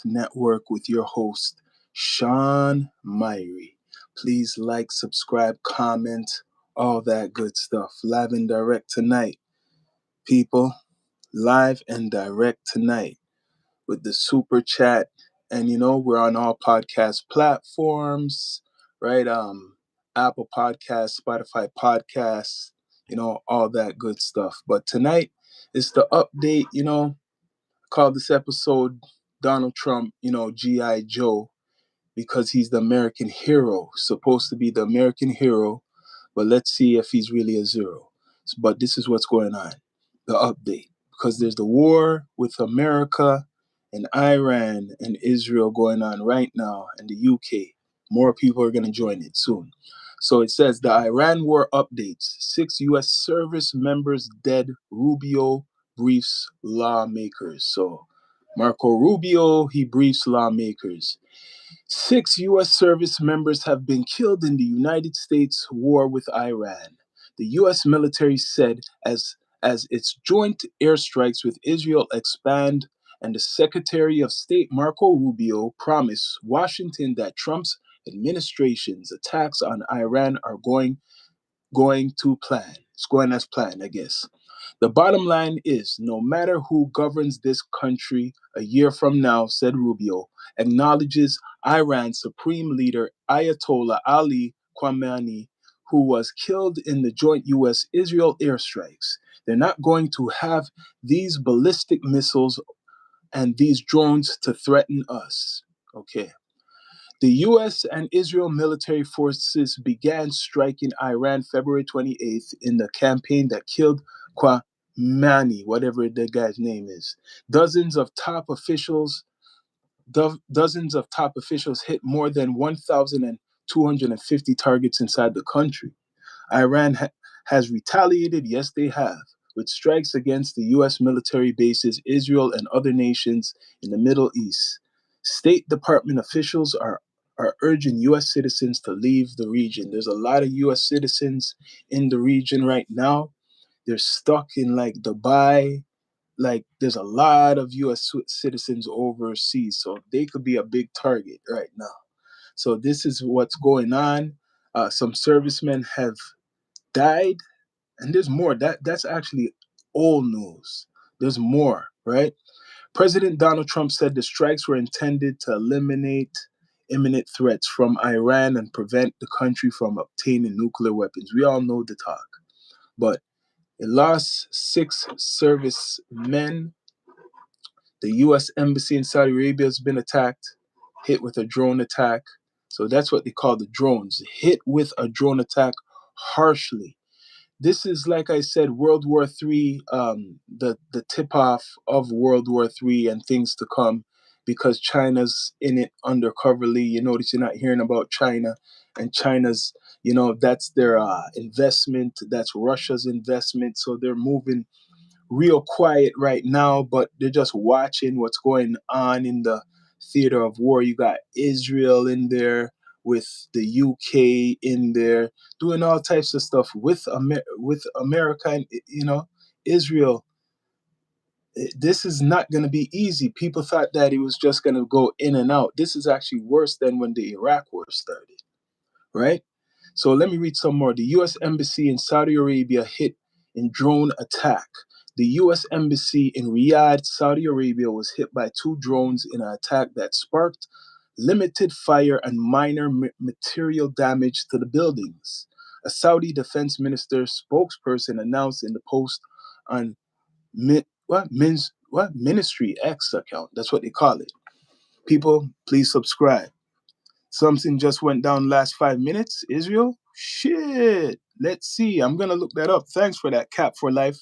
Network with your host, Sean Myrie. Please like, subscribe, comment, all that good stuff. Live and direct tonight, people. Live and direct tonight with the super chat. And we're on all podcast platforms, right? Apple Podcasts, Spotify Podcasts, all that good stuff. But tonight is the update, call this episode Donald Trump, G.I. Joe, because he's the American hero, supposed to be the American hero, but let's see if he's really a zero. But this is what's going on, the update, because there's the war with America and Iran and Israel going on right now, and the UK. More people are going to join it soon. So it says the Iran war updates. 6 U.S. service members dead. Rubio briefs lawmakers. So Marco Rubio, he briefs lawmakers. 6 U.S. service members have been killed in the United States war with Iran. The U.S. military said as its joint airstrikes with Israel expand, and the Secretary of State Marco Rubio promised Washington that Trump's administration's attacks on Iran are going to plan. It's going as planned, I guess. The bottom line is, no matter who governs this country a year from now, said Rubio, acknowledges Iran's supreme leader Ayatollah Ali Khamenei, who was killed in the joint U.S.-Israel airstrikes. They're not going to have these ballistic missiles and these drones to threaten us. Okay. The U.S. and Israel military forces began striking Iran February 28th in the campaign that killed Khamenei, whatever the guy's name is. Dozens of top officials hit more than 1,250 targets inside the country. Iran has retaliated, yes, they have, with strikes against the U.S. military bases, Israel, and other nations in the Middle East. State Department officials are urging U.S. citizens to leave the region. There's a lot of U.S. citizens in the region right now. They're stuck in like Dubai. Like there's a lot of U.S. citizens overseas, so they could be a big target right now. So this is what's going on. Some servicemen have died, and there's more. That's actually old news. There's more, right? President Donald Trump said the strikes were intended to eliminate imminent threats from Iran and prevent the country from obtaining nuclear weapons. We all know the talk. But it lost 6 servicemen. The U.S. Embassy in Saudi Arabia has been attacked, hit with a drone attack. So that's what they call the drones. Hit with a drone attack harshly. This is, like I said, World War III, the tip-off of World War III and things to come, because China's in it undercoverly. You notice you're not hearing about China, and China's, that's their investment. That's Russia's investment. So they're moving real quiet right now, but they're just watching what's going on in the theater of war. You got Israel in there with the UK in there doing all types of stuff with America and Israel. This is not going to be easy. People thought that it was just going to go in and out. This is actually worse than when the Iraq war started, right? So let me read some more. The U.S. Embassy in Saudi Arabia hit in drone attack. The U.S. Embassy in Riyadh, Saudi Arabia, was hit by 2 drones in an attack that sparked limited fire and minor material damage to the buildings. A Saudi defense minister spokesperson announced in the post on Ministry X account. That's what they call it. People, please subscribe. Something just went down last 5 minutes. Israel? Shit. Let's see. I'm going to look that up. Thanks for that, Cap for Life.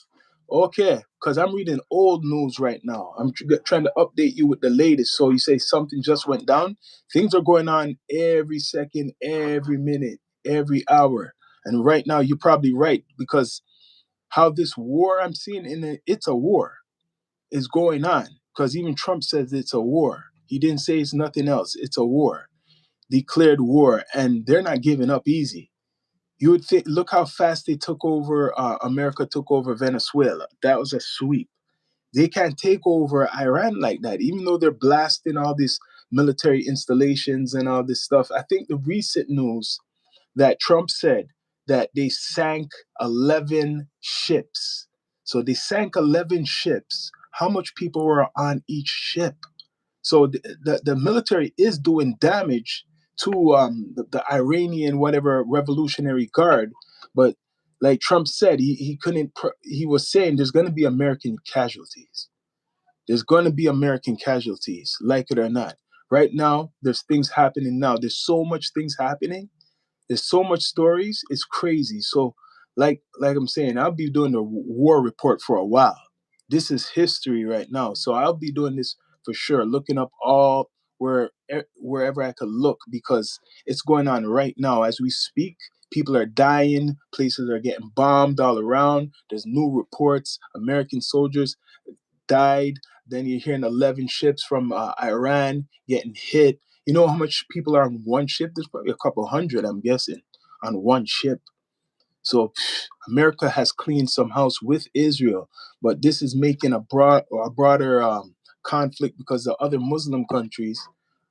Okay, because I'm reading old news right now. I'm trying to update you with the latest. So you say something just went down. Things are going on every second, every minute, every hour. And right now, you're probably right, because how this war I'm seeing it's a war is going on. Because even Trump says it's a war. He didn't say it's nothing else. It's a war. Declared war, and they're not giving up easy. You would think, look how fast they took over, America took over Venezuela. That was a sweep. They can't take over Iran like that, even though they're blasting all these military installations and all this stuff. I think the recent news that Trump said that they sank 11 ships. So they sank 11 ships. How much people were on each ship? So the military is doing damage to the Iranian whatever Revolutionary Guard, but like Trump said, he couldn't. He was saying there's going to be American casualties. There's going to be American casualties, like it or not. Right now, there's things happening now. There's so much things happening, there's so much stories. It's crazy. So, like I'm saying, I'll be doing the war report for a while. This is history right now. So I'll be doing this for sure, looking up all wherever I could look because it's going on right now as we speak. People are dying. Places are getting bombed all around. There's new reports. American soldiers died. Then you're hearing 11 ships from Iran getting hit. You know how much people are on one ship? There's probably a couple hundred, I'm guessing, on one ship. So America has cleaned some house with Israel, but this is making a broader conflict because the other Muslim countries,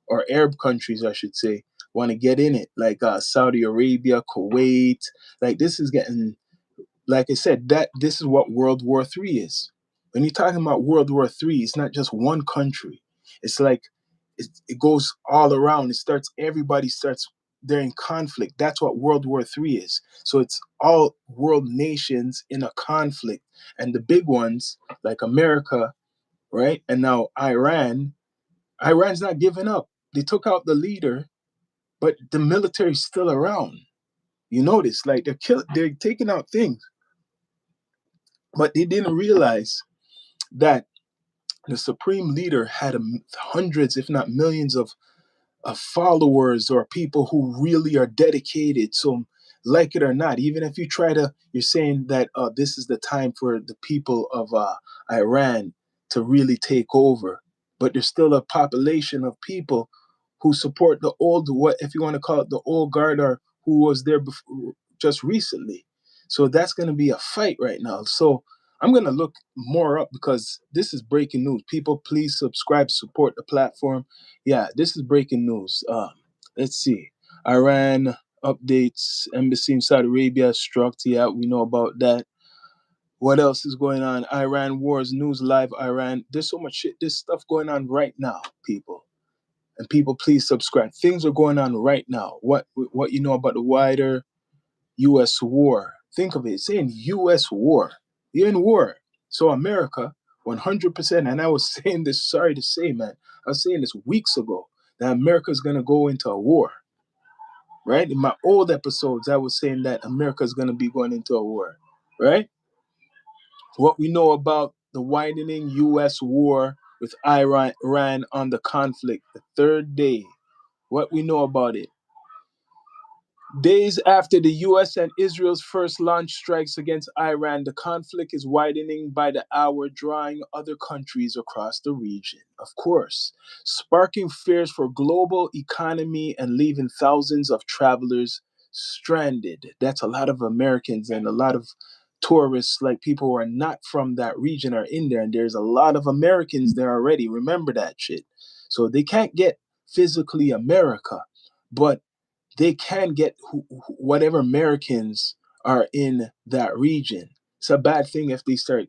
or Arab countries, I should say, want to get in it, like Saudi Arabia, Kuwait. Like this is getting, like I said, that this is what World War III is. When you're talking about World War III, it's not just one country. It's like it goes all around. It starts. Everybody starts. They're in conflict. That's what World War III is. So it's all world nations in a conflict, and the big ones like America, right, and now Iran. Iran's not giving up. They took out the leader, but the military's still around. You notice, like they're taking out things, but they didn't realize that the supreme leader had hundreds, if not millions, of followers or people who really are dedicated. So, like it or not, even if you try to, you're saying that this is the time for the people of Iran to really take over, but there's still a population of people who support the old, what if you want to call it the old guard, or who was there before, just recently. So that's going to be a fight right now. So I'm going to look more up because this is breaking news. People, please subscribe, support the platform. Yeah, this is breaking news. Let's see. Iran updates. Embassy in Saudi Arabia struck. Yeah, we know about that. What else is going on? Iran wars, news live. Iran. There's so much shit. There's stuff going on right now, people. And people, please subscribe. Things are going on right now. What you know about the wider U.S. war? Think of it. It's saying U.S. war. You're in war. So America, 100%. And I was saying this. Sorry to say, man. I was saying this weeks ago that America is going to go into a war. Right? In my old episodes, I was saying that America is going to be going into a war. Right? What we know about the widening U.S. war with Iran on the conflict, the third day. What we know about it. Days after the US and Israel's first launch strikes against Iran, the conflict is widening by the hour, drawing other countries across the region, of course, sparking fears for global economy and leaving thousands of travelers stranded. That's a lot of Americans and a lot of tourists, like people who are not from that region, are in there, and there's a lot of Americans there already. Remember that shit. So they can't get physically America, but they can get whatever Americans are in that region. It's a bad thing if they start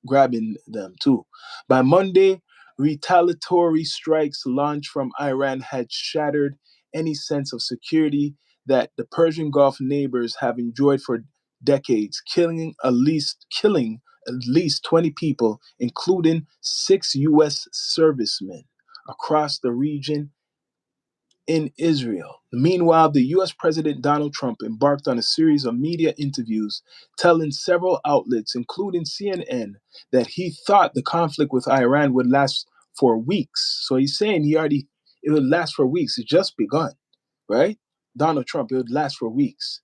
grabbing them too. By Monday, retaliatory strikes launched from Iran had shattered any sense of security that the Persian Gulf neighbors have enjoyed for decades, killing at least 20 people, including 6 US servicemen across the region in Israel. Meanwhile, the US President Donald Trump embarked on a series of media interviews telling several outlets, including CNN, that he thought the conflict with Iran would last for weeks. So he's saying it would last for weeks. It's just begun, right? Donald Trump, it would last for weeks.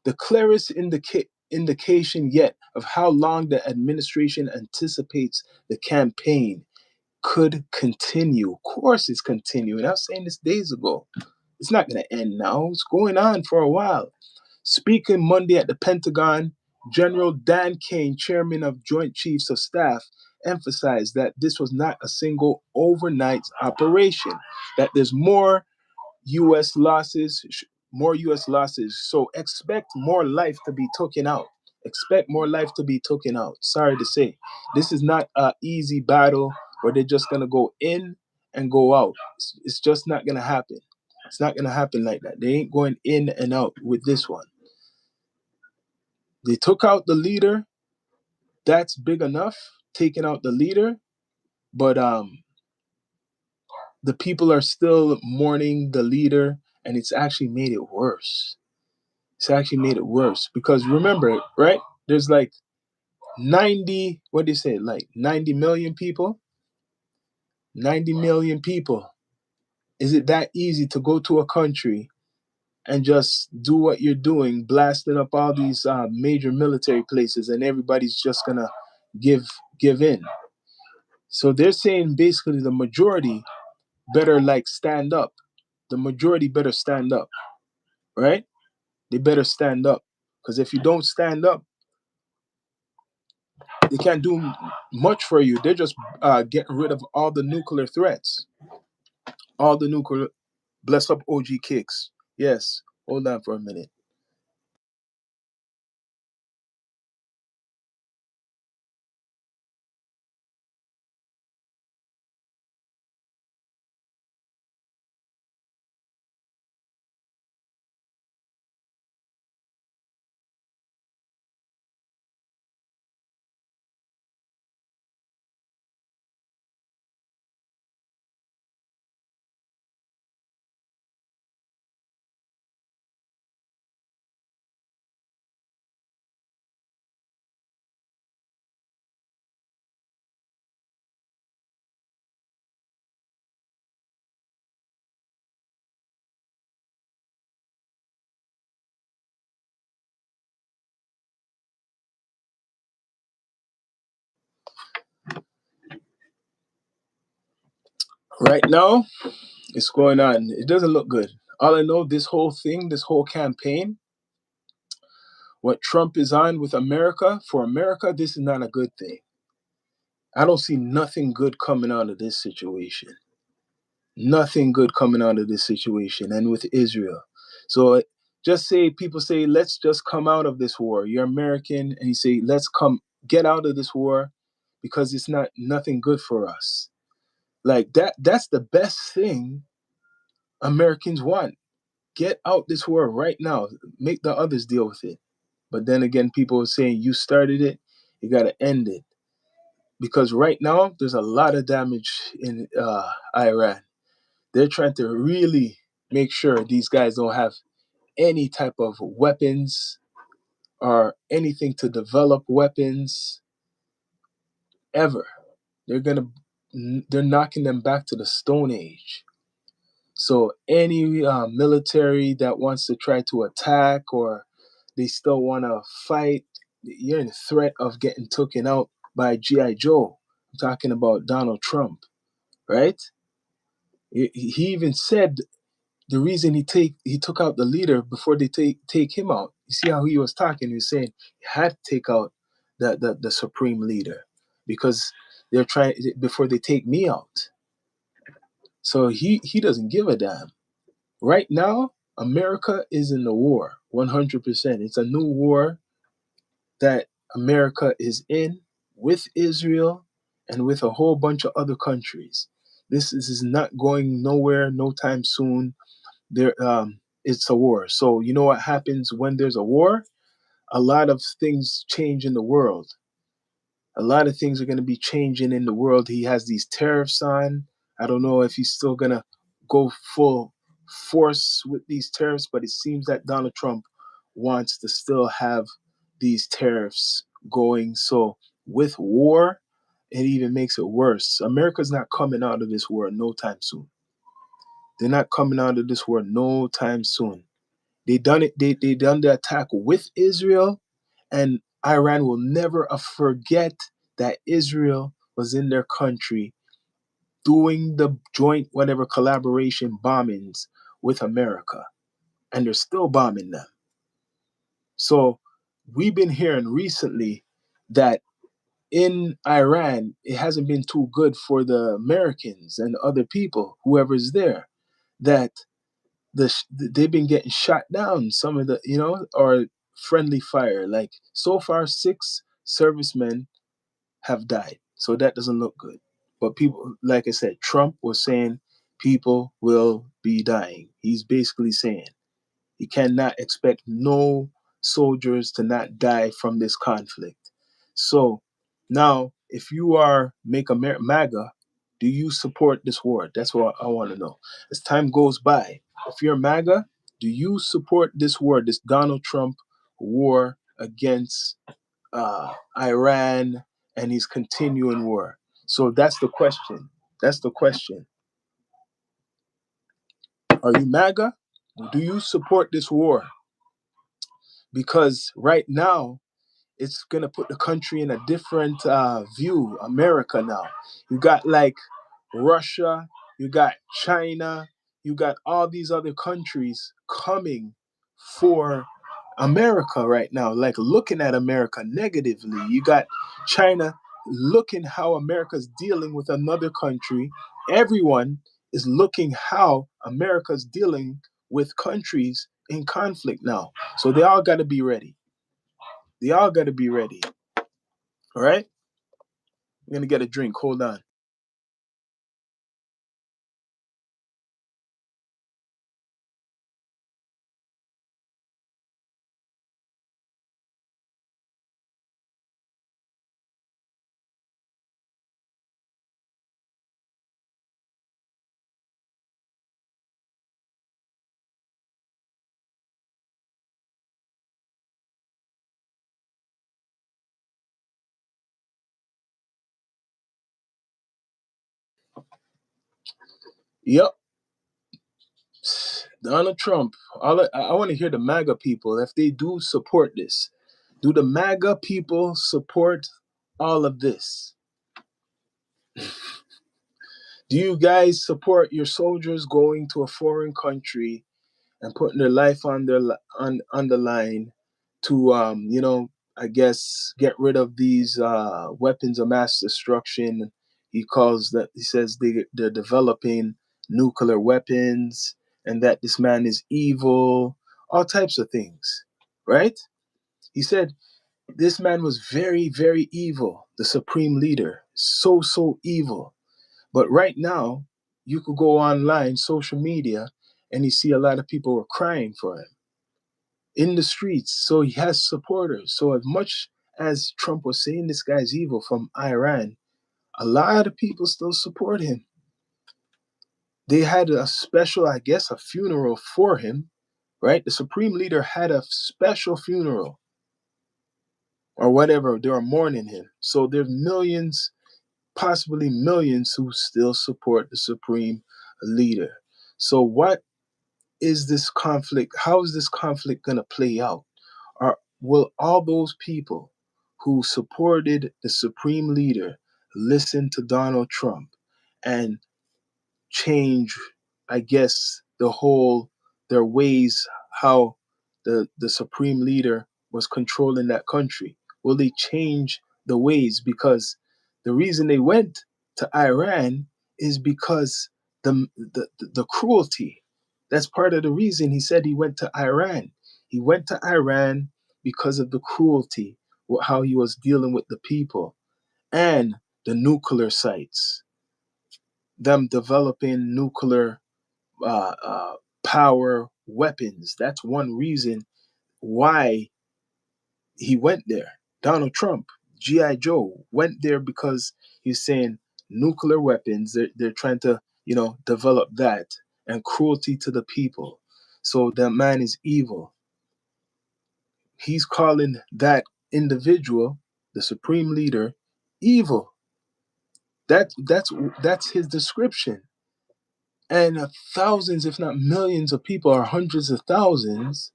The clearest indication yet of how long the administration anticipates the campaign could continue. Of course, it's continuing. I was saying this days ago. It's not going to end now. It's going on for a while. Speaking Monday at the Pentagon, General Dan Kane, chairman of Joint Chiefs of Staff, emphasize that this was not a single overnight operation, that there's U.S. losses, more U.S. losses. So expect more life to be taken out. Expect more life to be taken out. Sorry to say, this is not an easy battle where they're just gonna go in and go out. It's just not gonna happen. It's not gonna happen like that. They ain't going in and out with this one. They took out the leader. That's big enough. Taking out the leader, but the people are still mourning the leader, and it's actually made it worse. It's actually made it worse because remember, right? There's like 90, what do you say, like 90 million people? 90 million people. Is it that easy to go to a country and just do what you're doing, blasting up all these major military places, and everybody's just gonna give give in? So they're saying basically the majority better like stand up. The majority better stand up, right? They better stand up because if you don't stand up, they can't do much for you. They're just getting rid of all the nuclear threats, all the nuclear. Bless up OG kicks. Yes, hold on for a minute. Right now, it's going on. It doesn't look good. All I know, this whole thing, this whole campaign, what Trump is on with America, for America, this is not a good thing. I don't see nothing good coming out of this situation. Nothing good coming out of this situation, and with Israel. So just say people say, let's just come out of this war. You're American, and you say, let's come get out of this war because it's not nothing good for us. Like that's the best thing Americans want. Get out this war right now. Make the others deal with it. But then again, people are saying you started it, you gotta end it. Because right now there's a lot of damage in Iran. They're trying to really make sure these guys don't have any type of weapons or anything to develop weapons ever. They're gonna they're knocking them back to the Stone Age. So any military that wants to try to attack or they still want to fight, you're in threat of getting taken out by GI Joe. I'm talking about Donald Trump, right? He even said the reason he took out the leader before they take him out. You see how he was talking? He was saying he had to take out the supreme leader because they're trying before they take me out. So he doesn't give a damn. Right now, America is in the war, 100%. It's a new war that America is in with Israel and with a whole bunch of other countries. This is not going nowhere no time soon. It's a war. So you know what happens when there's a war? A lot of things change in the world. A lot of things are going to be changing in the world. He has these tariffs on. I don't know if he's still going to go full force with these tariffs, but it seems that Donald Trump wants to still have these tariffs going. So with war, it even makes it worse. America's not coming out of this war no time soon. They're not coming out of this war no time soon. They done it. They done the attack with Israel, and Iran will never forget that Israel was in their country doing the joint whatever collaboration bombings with America, and they're still bombing them. So we've been hearing recently that in Iran, it hasn't been too good for the Americans and other people, whoever's there, that they've been getting shot down. Some of the, or friendly fire. Like so far, 6 servicemen have died. So that doesn't look good. But people, like I said, Trump was saying people will be dying. He's basically saying you cannot expect no soldiers to not die from this conflict. So now, if you are MAGA, do you support this war? That's what I want to know. As time goes by, if you're MAGA, do you support this war, this Donald Trump war against Iran and his continuing war? So that's the question. That's the question. Are you MAGA? Do you support this war? Because right now, it's going to put the country in a different view. America now. You got like Russia, you got China, you got all these other countries coming for America right now, like looking at America negatively. You got China looking how America's dealing with another country. Everyone is looking how America's dealing with countries in conflict now. So they all got to be ready. They all got to be ready. All right? I'm going to get a drink. Hold on. Yep. Donald Trump. I want to hear the MAGA people, if they do support this. Do the MAGA people support all of this? Do you guys support your soldiers going to a foreign country and putting their life on the line to I guess get rid of these weapons of mass destruction? He says they're developing nuclear weapons, and that this man is evil, all types of things, right? He said this man was very, very evil, the supreme leader, so evil. But right now, you could go online, social media, and you see a lot of people were crying for him in the streets. So he has supporters. So as much as Trump was saying this guy's evil from Iran, a lot of people still support him. They had a special, I guess, a funeral for him, right? The supreme leader had a special funeral or whatever. They were mourning him. So there's millions, possibly millions, who still support the supreme leader. So what is this conflict? How is this conflict going to play out? Will all those people who supported the supreme leader listen to Donald Trump and change, I guess, their ways, how the supreme leader was controlling that country? Will they change the ways? Because the reason they went to Iran is because the cruelty. That's part of the reason he said he went to Iran. He went to Iran because of the cruelty, how he was dealing with the people, and the nuclear sites, them developing nuclear uh, uh, power weapons. That's one reason why he went there. Donald Trump, G.I. Joe, went there because he's saying nuclear weapons, they're trying to, develop that, and cruelty to the people. So that man is evil. He's calling that individual, the supreme leader, evil. That's his description. And thousands, if not millions of people, or hundreds of thousands,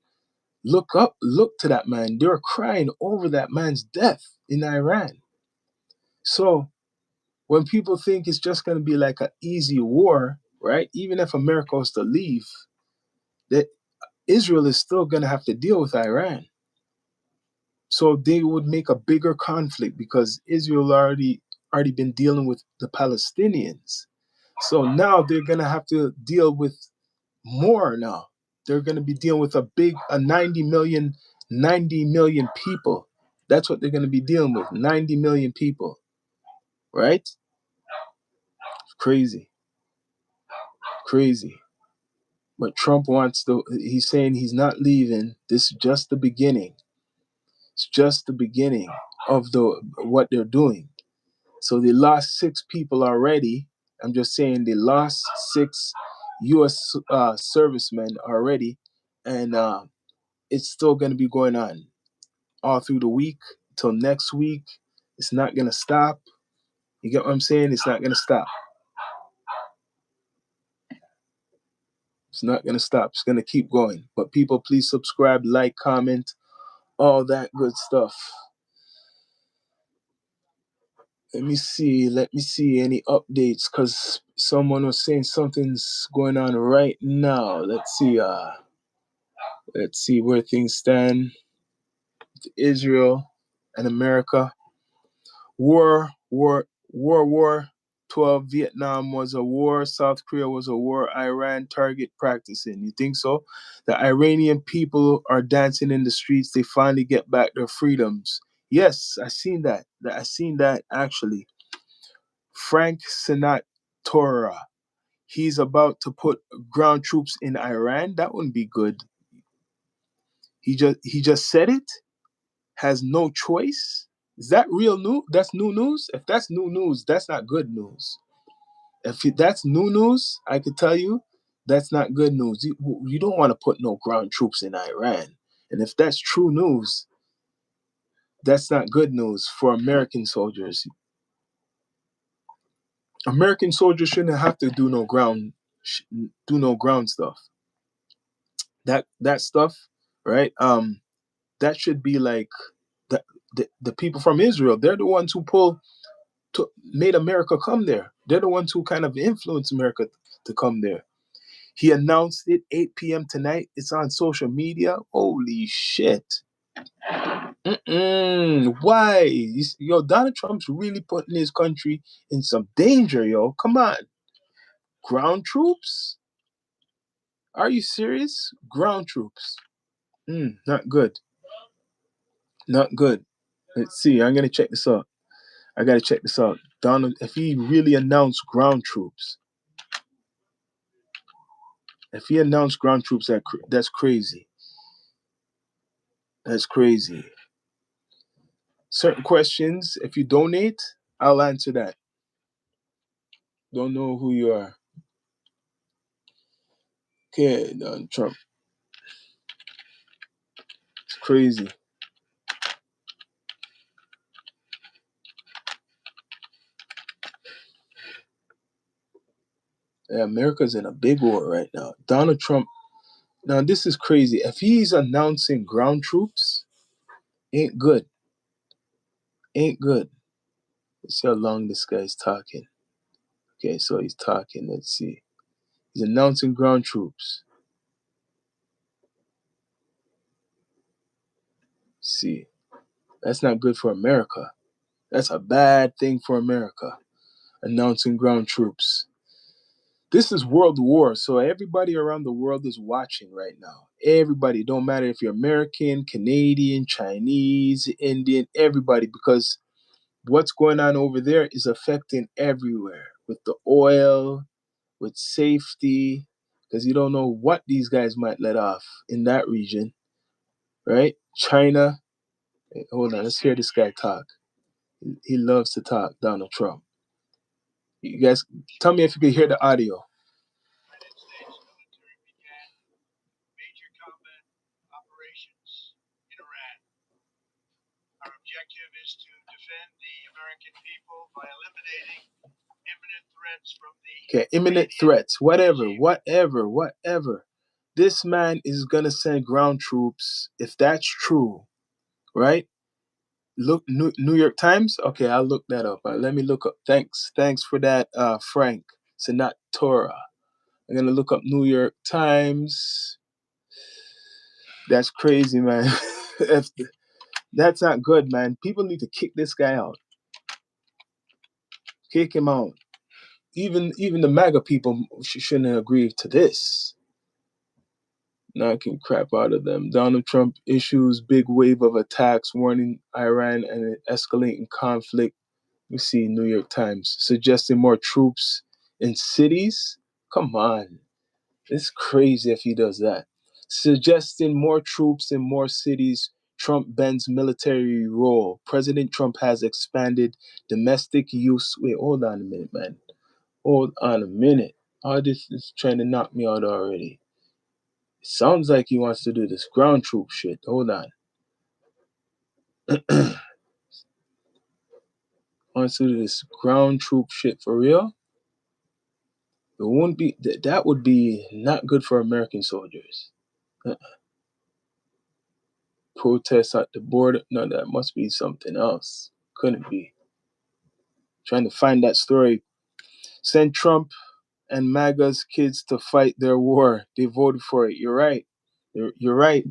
look to that man. They're crying over that man's death in Iran. So when people think it's just going to be like an easy war, right? Even if America was to leave, that Israel is still going to have to deal with Iran. So they would make a bigger conflict because Israel already been dealing with the Palestinians. So now they're gonna have to deal with more now. They're gonna be dealing with a 90 million people. That's what they're gonna be dealing with. 90 million people. Right? Crazy. Crazy. But Trump he's saying he's not leaving. This is just the beginning. It's just the beginning of what they're doing. So they lost 6 people already. I'm just saying they lost 6 U.S. Servicemen already, and it's still going to be going on all through the week till next week. It's not going to stop. You get what I'm saying? It's not going to stop. It's not going to stop. It's going to keep going. But people, please subscribe, like, comment, all that good stuff. Let me see any updates, because someone was saying something's going on right now. Let's see where things stand. Israel and America. War 12. Vietnam was a war. South Korea was a war. Iran target practicing. You think so? The Iranian people are dancing in the streets. They finally get back their freedoms. Yes, I seen that. I seen that actually. Frank Sinatra. He's about to put ground troops in Iran. That wouldn't be good. He just said it. Has no choice. Is that real news? That's new news. If that's new news, that's not good news. If that's new news, I could tell you that's not good news. You don't want to put no ground troops in Iran. And if that's true news, that's not good news for American soldiers. American soldiers shouldn't have to do no ground stuff. That stuff, right? That should be like the people from Israel. They're the ones who made America come there. They're the ones who kind of influenced America to come there. He announced it 8 p.m. tonight. It's on social media. Holy shit. Why? Yo, Donald Trump's really putting his country in some danger, yo. Come on. Ground troops? Are you serious? Ground troops. Not good. Not good. Let's see. I'm going to check this out. I got to check this out. Donald, if he really announced ground troops, that's crazy. That's crazy. Certain questions, if you donate, I'll answer that. Don't know who you are. Okay, Donald Trump. It's crazy. Yeah, America's in a big war right now. Donald Trump. Now, this is crazy. If he's announcing ground troops, ain't good. Ain't good. Let's see how long this guy's talking. Okay, so he's talking. Let's see. He's announcing ground troops. Let's see. That's not good for America. That's a bad thing for America. Announcing ground troops. This is world war, so everybody around the world is watching right now. Everybody, don't matter if you're American, Canadian, Chinese, Indian, everybody, because what's going on over there is affecting everywhere with the oil, with safety, because you don't know what these guys might let off in that region, right? China. Hold on, let's hear this guy talk. He loves to talk, Donald Trump. You guys, tell me if you can hear the audio. Major combat operations in Iran. Our objective is to defend the American people by eliminating imminent threats from the. Okay, imminent threats. Whatever. This man is gonna send ground troops. If that's true, right? Look, New York Times. Okay, I'll look that up. Let me look up. Thanks for that, Frank Sinatra. I'm gonna look up New York Times. That's crazy, man. If That's not good, man. People need to kick this guy out. Kick him out. Even the MAGA people shouldn't agree to this. Knocking crap out of them. Donald Trump issues big wave of attacks, warning Iran and an escalating conflict. We see New York Times suggesting more troops in cities. Come on, it's crazy if he does that. Suggesting more troops in more cities. Trump bends military role. President Trump has expanded domestic use. Wait, hold on a minute, man. Hold on a minute. All this is trying to knock me out already. It sounds like he wants to do this ground troop shit. Hold on. Wants to do this ground troop shit for real? It won't be that would be not good for American soldiers. Uh, Protests at the border. No, that must be something else. Couldn't be. Trying to find that story. Send Trump and MAGA's kids to fight their war. They voted for it. You're right. You're right.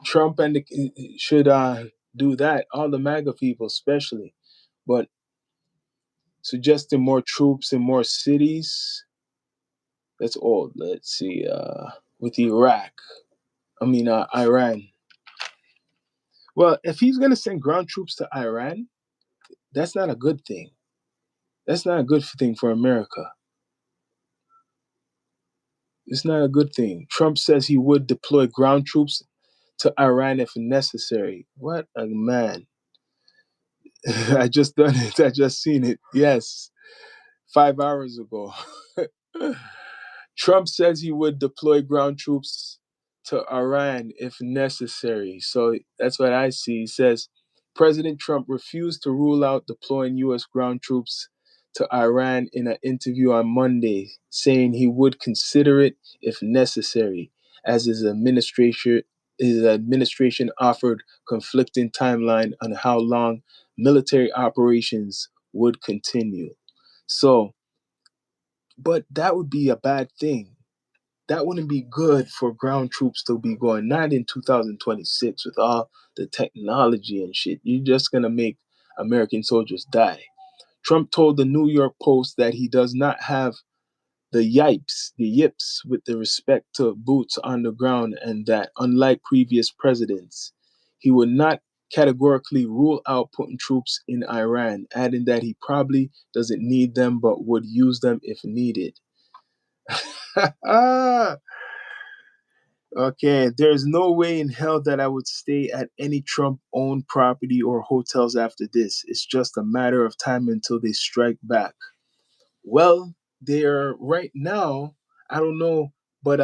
Trump and should do that. All the MAGA people, especially. But suggesting more troops in more cities. That's old. Let's see. With Iraq. Iran. Well, if he's going to send ground troops to Iran, that's not a good thing. That's not a good thing for America. It's not a good thing. Trump says he would deploy ground troops to Iran if necessary. What a man. I just done it. I just seen it. Yes, 5 hours ago. Trump says he would deploy ground troops to Iran if necessary. So that's what I see. He says President Trump refused to rule out deploying U.S. ground troops to Iran in an interview on Monday, saying he would consider it if necessary, as his administration offered conflicting timeline on how long military operations would continue. So, but that would be a bad thing. That wouldn't be good for ground troops to be going, not in 2026 with all the technology and shit. You're just going to make American soldiers die. Trump told the New York Post that he does not have the yips with the respect to boots on the ground, and that, unlike previous presidents, he would not categorically rule out putting troops in Iran, adding that he probably doesn't need them but would use them if needed. Okay, there's no way in hell that I would stay at any Trump owned property or hotels after this. It's just a matter of time until they strike back. Well, they're right now, I don't know, but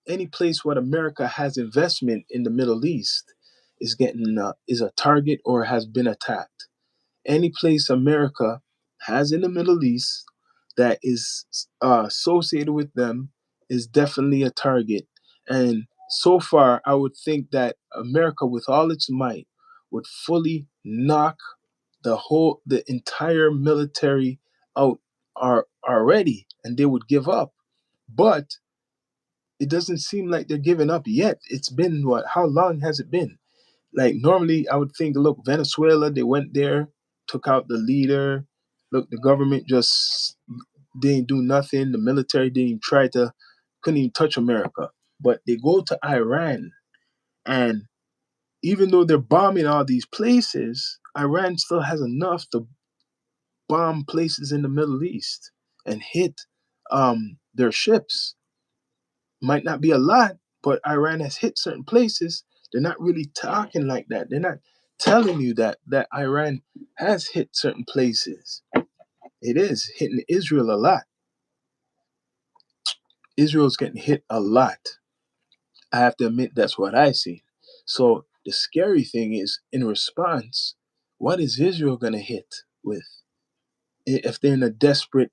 any place where America has investment in the Middle East is a target or has been attacked. Any place America has in the Middle East that is associated with them is definitely a target. And so far, I would think that America, with all its might, would fully knock the entire military out already, and they would give up. But it doesn't seem like they're giving up yet. It's been what? How long has it been? Like normally, I would think, look, Venezuela, they went there, took out the leader. Look, the government just didn't do nothing. The military couldn't even touch America. But they go to Iran, and even though they're bombing all these places, Iran still has enough to bomb places in the Middle East and hit their ships. Might not be a lot, but Iran has hit certain places. They're not really talking like that. They're not telling you that Iran has hit certain places. It is hitting Israel a lot. Israel's getting hit a lot. I have to admit that's what I see. So the scary thing is, in response, what is Israel gonna hit with if they're in a desperate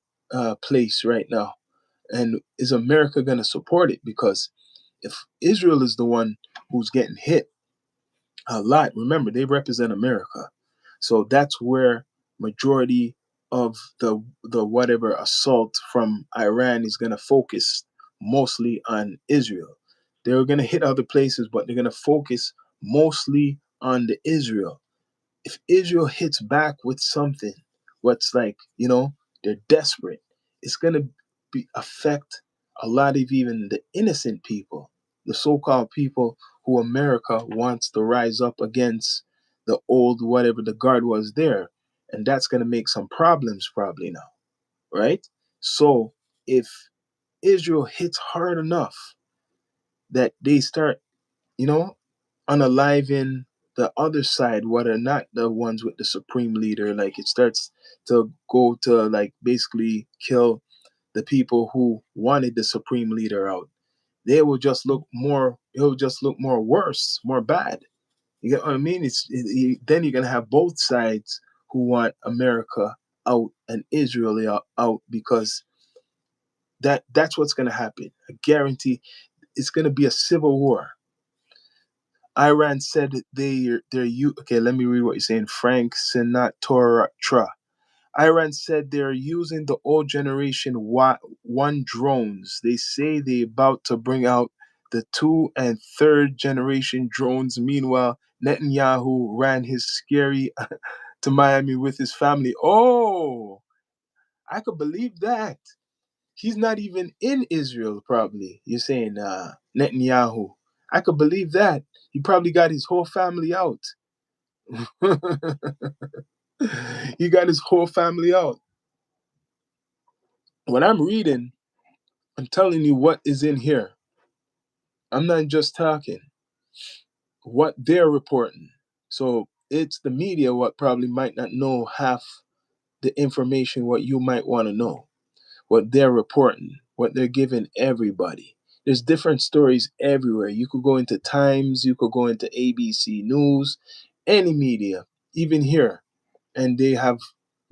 place right now? And is America gonna support it? Because if Israel is the one who's getting hit a lot, remember they represent America, so that's where majority of the whatever assault from Iran is going to focus mostly on Israel. They're going to hit other places, but they're going to focus mostly on the Israel. If Israel hits back with something, what's like, they're desperate, it's gonna be affect a lot of even the innocent people, the so-called people who America wants to rise up against the old whatever the guard was there. And that's gonna make some problems probably now, right? So if Israel hits hard enough that they start, you know, unaliving the other side, what are not the ones with the supreme leader, like it starts to go to like basically kill the people who wanted the supreme leader out. They will just look more, it will just look more worse, more bad. You get what I mean? Then you're gonna have both sides who want America out and Israel out, because that's what's gonna happen. I guarantee it's gonna be a civil war. Iran said that okay, let me read what you're saying. Frank Sinatra. Iran said they're using the old generation one drones. They say they about to bring out the two and third generation drones. Meanwhile, Netanyahu ran his scary to Miami with his family. Oh, I could believe that. He's not even in Israel, probably. You're saying Netanyahu. I could believe that. He probably got his whole family out. He got his whole family out. When I'm reading, I'm telling you what is in here. I'm not just talking. What they're reporting. So it's the media what probably might not know half the information what you might want to know. What they're reporting, what they're giving everybody. There's different stories everywhere. You could go into Times, you could go into ABC News, any media, even here, and they have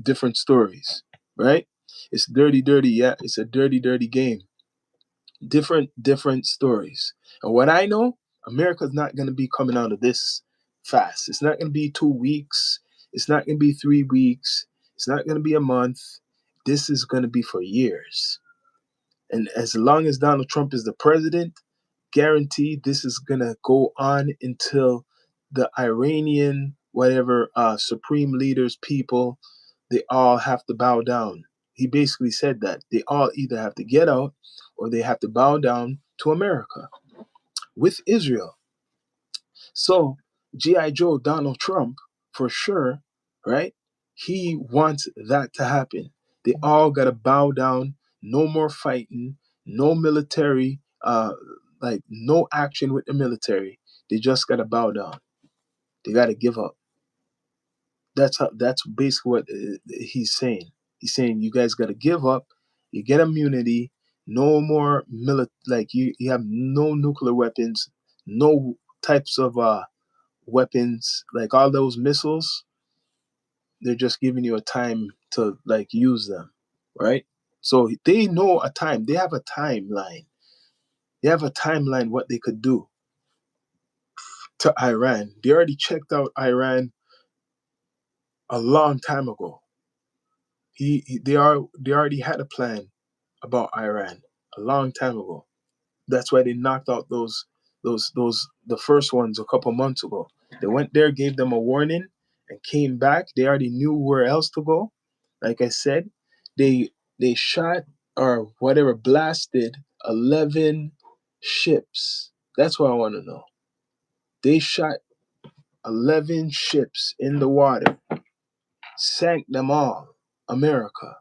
different stories, right? It's dirty, dirty. Yeah, it's a dirty, dirty game. Different stories. And what I know, America's not going to be coming out of this fast. It's not going to be 2 weeks. It's not going to be 3 weeks. It's not going to be a month. This is going to be for years. And as long as Donald Trump is the president, guaranteed this is going to go on until the Iranian, whatever, supreme leaders, people, they all have to bow down. He basically said that they all either have to get out or they have to bow down to America with Israel. So, G.I. Joe, Donald Trump, for sure, right? He wants that to happen. They all got to bow down, no more fighting, no military, like no action with the military. They just got to bow down. They got to give up. That's basically what he's saying. He's saying you guys got to give up. You get immunity. No more like you have no nuclear weapons, no types of weapons, like all those missiles. They're just giving you a time to like use them, right? So they know a time. They have a timeline. They have a timeline what they could do to Iran. They already checked out Iran a long time ago. They already had a plan about Iran a long time ago. That's why they knocked out those the first ones a couple months ago. They went there, gave them a warning, and came back. They already knew where else to go. Like I said, they shot or whatever blasted 11 ships. That's what I want to know. They shot 11 ships in the water, sank them all. America.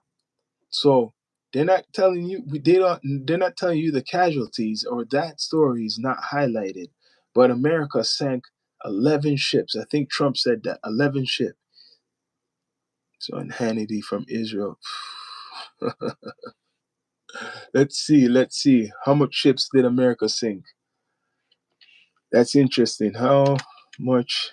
So they're not telling you they're not telling you the casualties, or that story is not highlighted. But America sank 11 ships. I think Trump said that 11 ships. So, and Hannity from Israel. Let's see. How much ships did America sink? That's interesting. How much?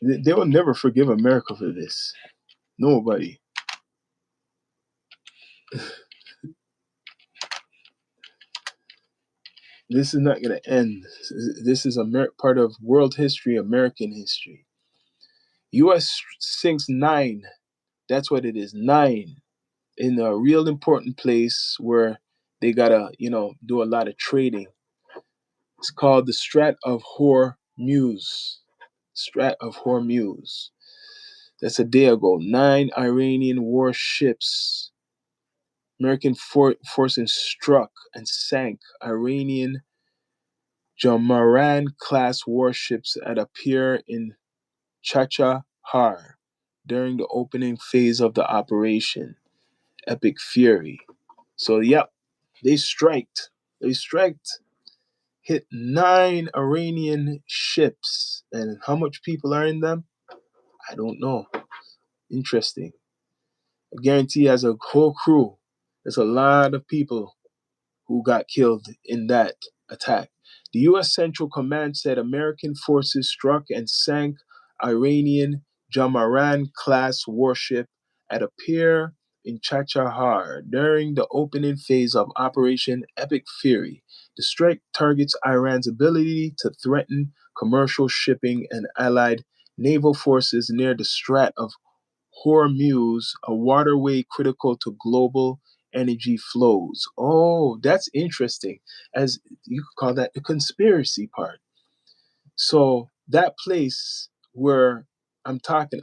They will never forgive America for this. Nobody. This is not going to end. This is part of world history, American history. U.S. sinks 9. That's what it is. 9 in a real important place where they gotta, do a lot of trading. It's called the Strait of Hormuz. Strait of Hormuz. That's a day ago. 9 Iranian warships, American forces struck and sank Iranian Jamaran class warships at a pier in Chachahar during the opening phase of the operation, Epic Fury. So, yep, they striked. They striked, hit 9 Iranian ships. And how much people are in them? I don't know. Interesting. I guarantee as a whole crew, there's a lot of people who got killed in that attack. The U.S. Central Command said American forces struck and sank Iranian Jamaran class warship at a pier in Chachahar during the opening phase of Operation Epic Fury. The strike targets Iran's ability to threaten commercial shipping and allied naval forces near the Strait of Hormuz, a waterway critical to global energy flows. Oh, that's interesting. As you could call that the conspiracy part. So that place where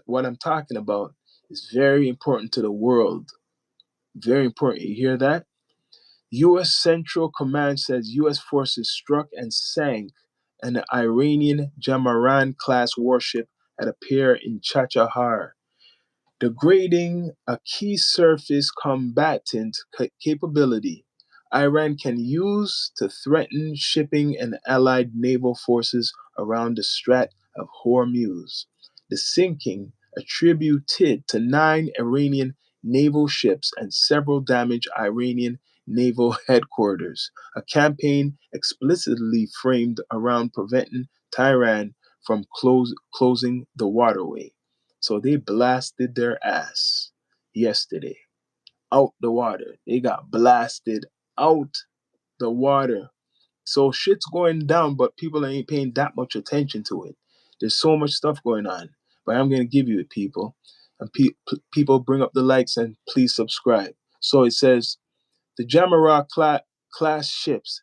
what I'm talking about is very important to the world. Very important. You hear that? U.S. Central Command says U.S. forces struck and sank an Iranian Jamaran class warship at a pier in Chachahar, degrading a key surface combatant capability Iran can use to threaten shipping and allied naval forces around the Strait of Hormuz. The sinking, attributed to 9 Iranian naval ships and several damaged Iranian naval headquarters, a campaign explicitly framed around preventing Tehran from closing the waterway. So they blasted their ass yesterday out the water. They got blasted out the water. So shit's going down, but people ain't paying that much attention to it. There's so much stuff going on. But I'm going to give you it, people. And people bring up the likes and please subscribe. So it says the Jamara class ships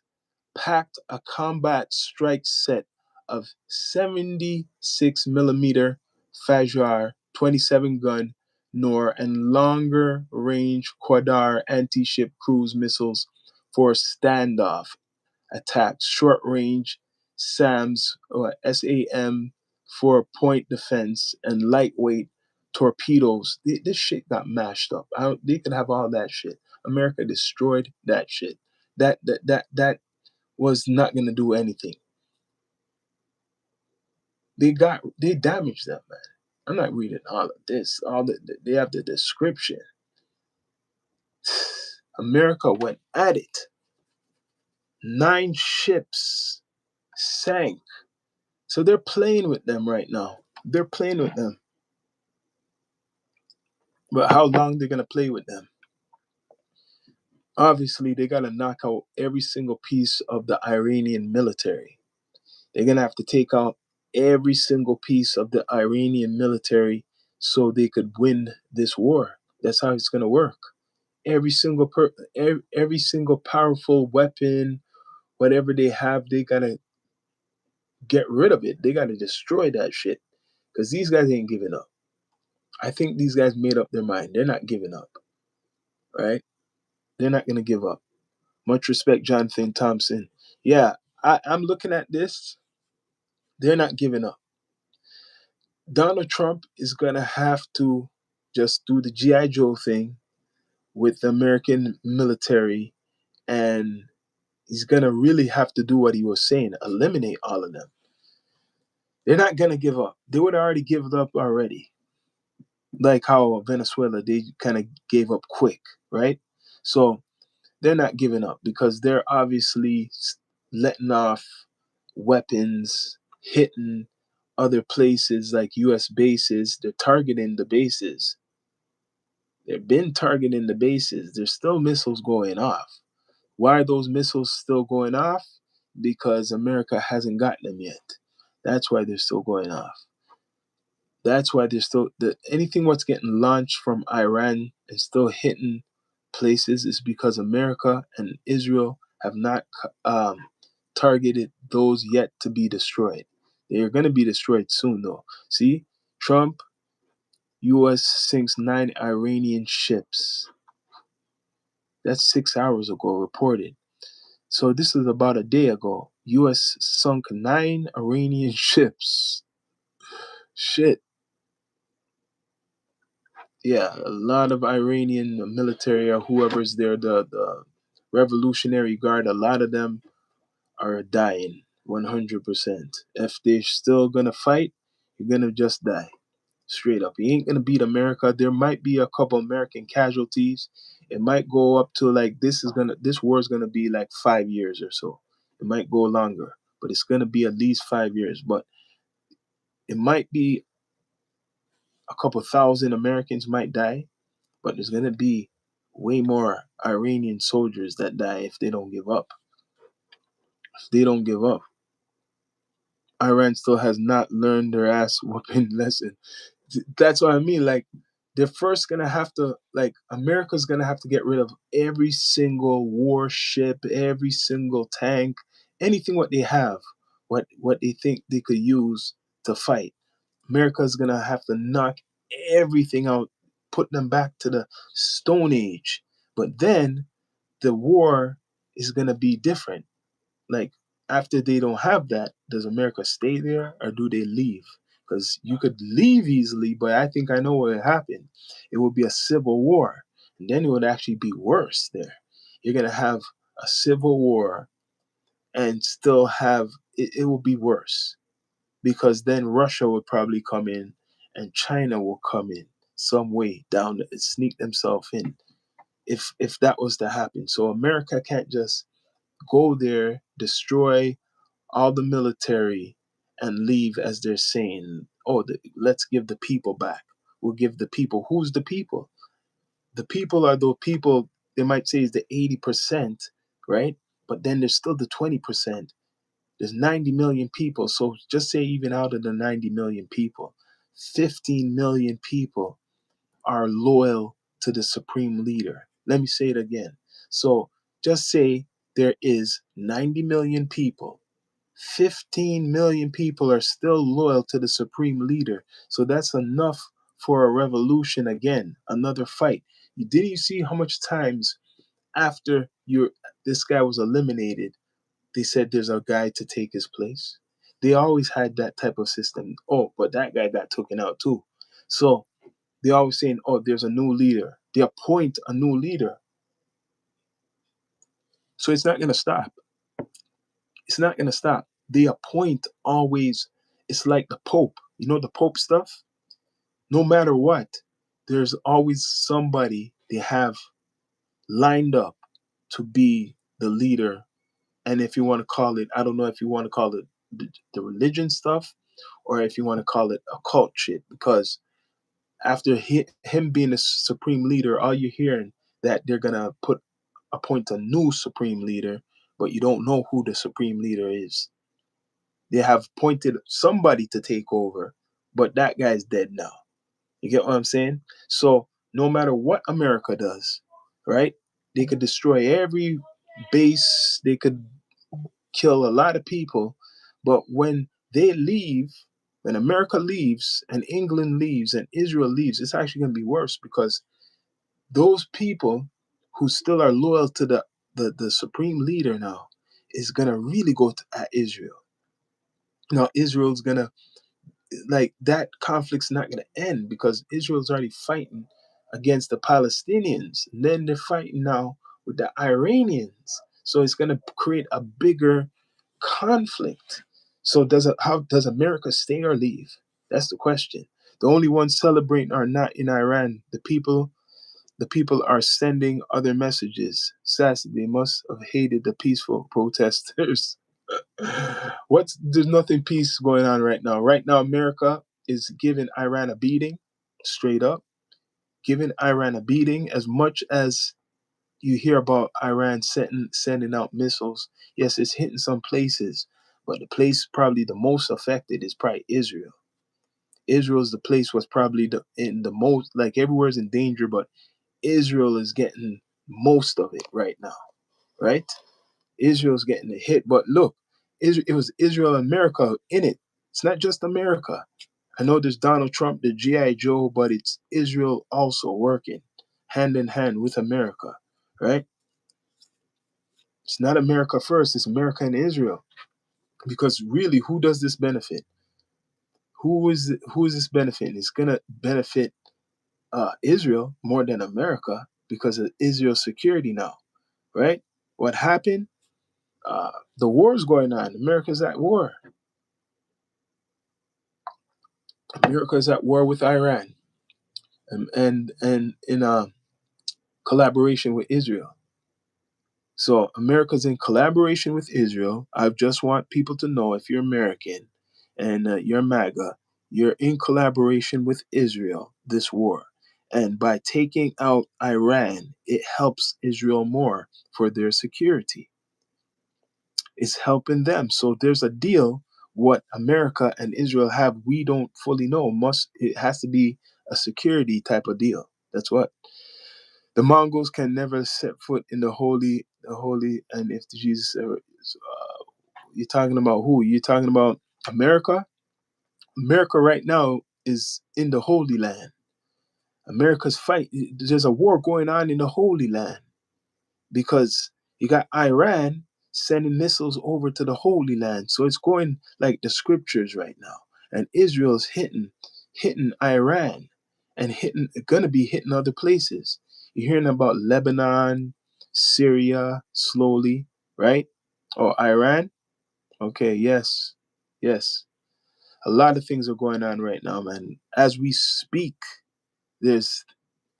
packed a combat strike set of 76 millimeter Fajar 27 gun Nor and longer range Qadar anti ship cruise missiles for standoff attacks, short range SAMs or SAM for point defense, and lightweight torpedoes. This shit got mashed up. They could have all that shit. America destroyed that shit. That was not gonna do anything. They damaged them, man. I'm not reading all of this. They have the description. America went at it. 9 ships sank. So they're playing with them right now. They're playing with them. But how long they're gonna play with them? Obviously, they gotta knock out every single piece of the Iranian military. They're gonna have to take out every single piece of the Iranian military so they could win this war. That's how it's gonna work. Every single powerful weapon, whatever they have, they gotta get rid of it. They gotta destroy that shit because these guys ain't giving up. I think these guys made up their mind. They're not giving up, right? They're not gonna give up. Much respect, Jonathan Thompson. Yeah, I'm looking at this. They're not giving up. Donald Trump is going to have to just do the G.I. Joe thing with the American military, and he's going to really have to do what he was saying, eliminate all of them. They're not going to give up. They would already give up already. Like how Venezuela, they kind of gave up quick, right? So they're not giving up because they're obviously letting off weapons, hitting other places like U.S. bases. They're targeting the bases. They've been targeting the bases. There's still missiles going off. Why are those missiles still going off? Because America hasn't got them yet. That's why they're still going off. That's why they're still anything what's getting launched from Iran and still hitting places is because America and Israel have not targeted those yet to be destroyed. They are going to be destroyed soon, though. See, Trump, U.S. sinks 9 Iranian ships. That's 6 hours ago, reported. So this is about a day ago. U.S. sunk 9 Iranian ships. Shit. Yeah, a lot of Iranian military or whoever's there, the Revolutionary Guard, a lot of them are dying 100%. If they're still gonna fight, you're gonna just die. Straight up. You ain't gonna beat America. There might be a couple American casualties. It might go up to like this war is gonna be like 5 years or so. It might go longer, but it's gonna be at least 5 years. But it might be a couple thousand Americans might die, but there's gonna be way more Iranian soldiers that die if they don't give up. If they don't give up. Iran still has not learned their ass whooping lesson. That's what I mean. Like, they're first gonna have to, like, America's gonna have to get rid of every single warship, every single tank, anything what they have, what they think they could use to fight. America's gonna have to knock everything out, put them back to the Stone Age. But then the war is gonna be different. Like, after they don't have that, does America stay there or do they leave? Because you could leave easily, but I think I know what would happen. It would be a civil war, and then it would actually be worse there. You're gonna have a civil war and still have it will be worse because then Russia would probably come in and China will come in some way down and sneak themselves in if that was to happen. So America can't just go there, destroy all the military, and leave as they're saying, oh, let's give the people back. We'll give the people. Who's the people? The people are the people they might say is the 80%, right? But then there's still the 20%. There's 90 million people. So just say even out of the 90 million people, 15 million people are loyal to the supreme leader. Let me say it again. So just say there is 90 million people. 15 million people are still loyal to the supreme leader. So that's enough for a revolution again, another fight. Didn't you see how much times after this guy was eliminated, they said there's a guy to take his place? They always had that type of system. Oh, but that guy got taken out too. So they always saying, oh, there's a new leader. They appoint a new leader. So it's not gonna stop. It's not going to stop. They appoint always, it's like the Pope. You know the Pope stuff? No matter what, there's always somebody they have lined up to be the leader. And if you want to call it, I don't know if you want to call it the religion stuff or if you want to call it occult shit, because after him being the supreme leader, all you're hearing that they're going to appoint a new supreme leader, but you don't know who the supreme leader is. They have appointed somebody to take over, but that guy's dead now. You get what I'm saying? So no matter what America does, right? They could destroy every base, they could kill a lot of people, but when they leave, when America leaves and England leaves and Israel leaves, it's actually going to be worse because those people who still are loyal to the supreme leader now is going to really go at Israel. Now Israel's going to, like, that conflict's not going to end because Israel's already fighting against the Palestinians. And then they're fighting now with the Iranians. So it's going to create a bigger conflict. So how does America stay or leave? That's the question. The only ones celebrating are not in Iran. The people are sending other messages. Sassy, they must have hated the peaceful protesters. There's nothing peace going on right now. Right now, America is giving Iran a beating, straight up, giving Iran a beating. As much as you hear about Iran sending out missiles, yes, it's hitting some places, but the place probably the most affected is probably Israel. Israel's the place was probably in the most, like, everywhere's in danger, but Israel is getting most of it right now, right? Israel's getting the hit. But look, It was Israel and America in it. It's not just America. I know there's Donald Trump, the GI Joe, but it's Israel also working hand in hand with America, right? It's not America first, it's America and Israel. Because really, who does this benefit? Who is this benefiting? It's gonna benefit Israel more than America because of Israel's security now, right? What happened? The war is going on. America's at war. America is at war with Iran, and in collaboration with Israel. So America's in collaboration with Israel. I just want people to know, if you're American and you're MAGA, you're in collaboration with Israel this war. And by taking out Iran, it helps Israel more for their security. It's helping them. So there's a deal. What America and Israel have, we don't fully know. It has to be a security type of deal. That's what the Mongols can never set foot in the holy. And if Jesus ever, you're talking about who? You're talking about America. America right now is in the Holy Land. America's fight. There's a war going on in the Holy Land because you got Iran sending missiles over to the Holy Land. So it's going like the scriptures right now. And Israel's hitting Iran and gonna be hitting other places. You're hearing about Lebanon, Syria slowly, right? Or Iran. Okay, yes. Yes. A lot of things are going on right now, man. As we speak, there's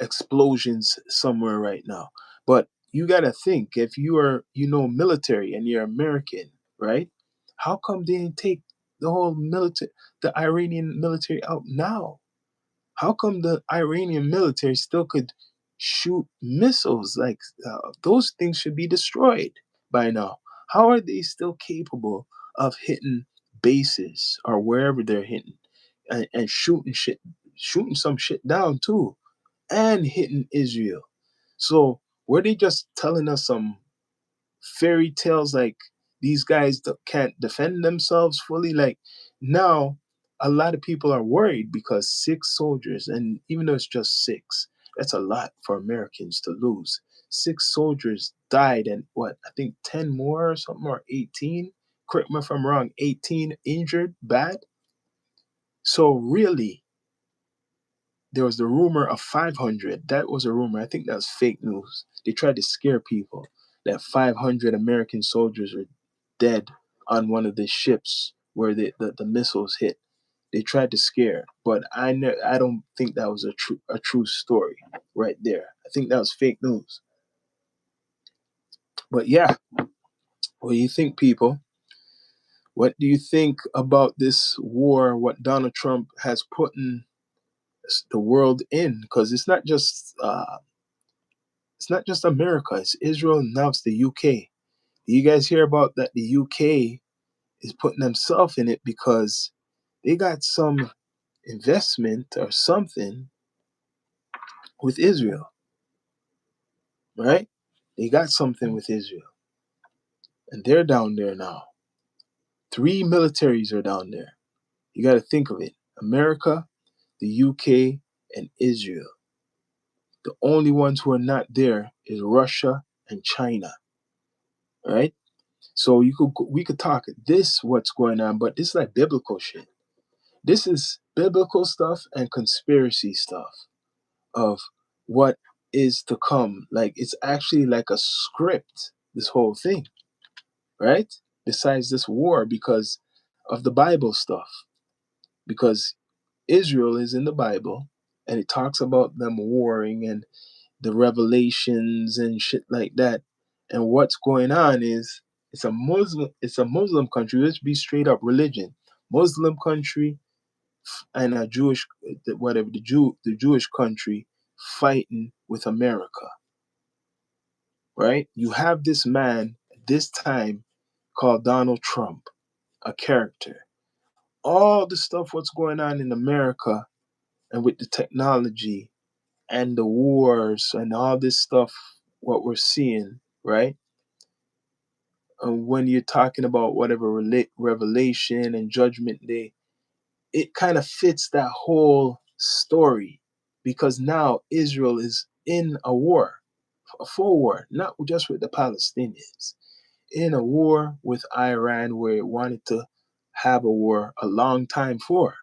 explosions somewhere right now. But you got to think, if you are, military and you're American, right? How come they didn't take the whole military, the Iranian military out now? How come the Iranian military still could shoot missiles? Like those things should be destroyed by now. How are they still capable of hitting bases or wherever they're hitting and shooting some shit down too? And hitting Israel. So were they just telling us some fairy tales like these guys that can't defend themselves fully? Like now, a lot of people are worried because 6 soldiers, and even though it's just six, that's a lot for Americans to lose. 6 soldiers died, and what, I think 10 more or something, or 18. Correct me if I'm wrong, 18 injured bad. So really, there was the rumor of 500. That was a rumor. I think that was fake news. They tried to scare people that 500 American soldiers were dead on one of the ships where the missiles hit. They tried to scare, but I don't think that was a true story right there. I think that was fake news. But yeah, what do you think, people? What do you think about this war? What Donald Trump has put in the world in? Because it's not just America, it's Israel, and now it's the UK. You guys hear about that? The UK is putting themselves in it because they got some investment or something with Israel, right? They got something with Israel, and they're down there now. 3 militaries are down there. You got to think of it: America, the UK, and Israel. The only ones who are not there is Russia and China, right? So we could talk this what's going on, but this is like biblical shit. This is biblical stuff and conspiracy stuff of what is to come. Like it's actually like a script, this whole thing, right? Besides this war, because of the Bible stuff. Because Israel is in the Bible and it talks about them warring and the revelations and shit like that. And what's going on is it's a Muslim country. Let's be straight up religion. Muslim country and a Jewish whatever the Jewish country fighting with America, right? You have this man this time called Donald Trump, a character. All the stuff what's going on in America and with the technology and the wars and all this stuff what we're seeing, right? when you're talking about whatever Revelation and Judgment Day, it kind of fits that whole story, because now Israel is in a war, a full war, not just with the Palestinians, in a war with Iran, where it wanted to have a war a long time for.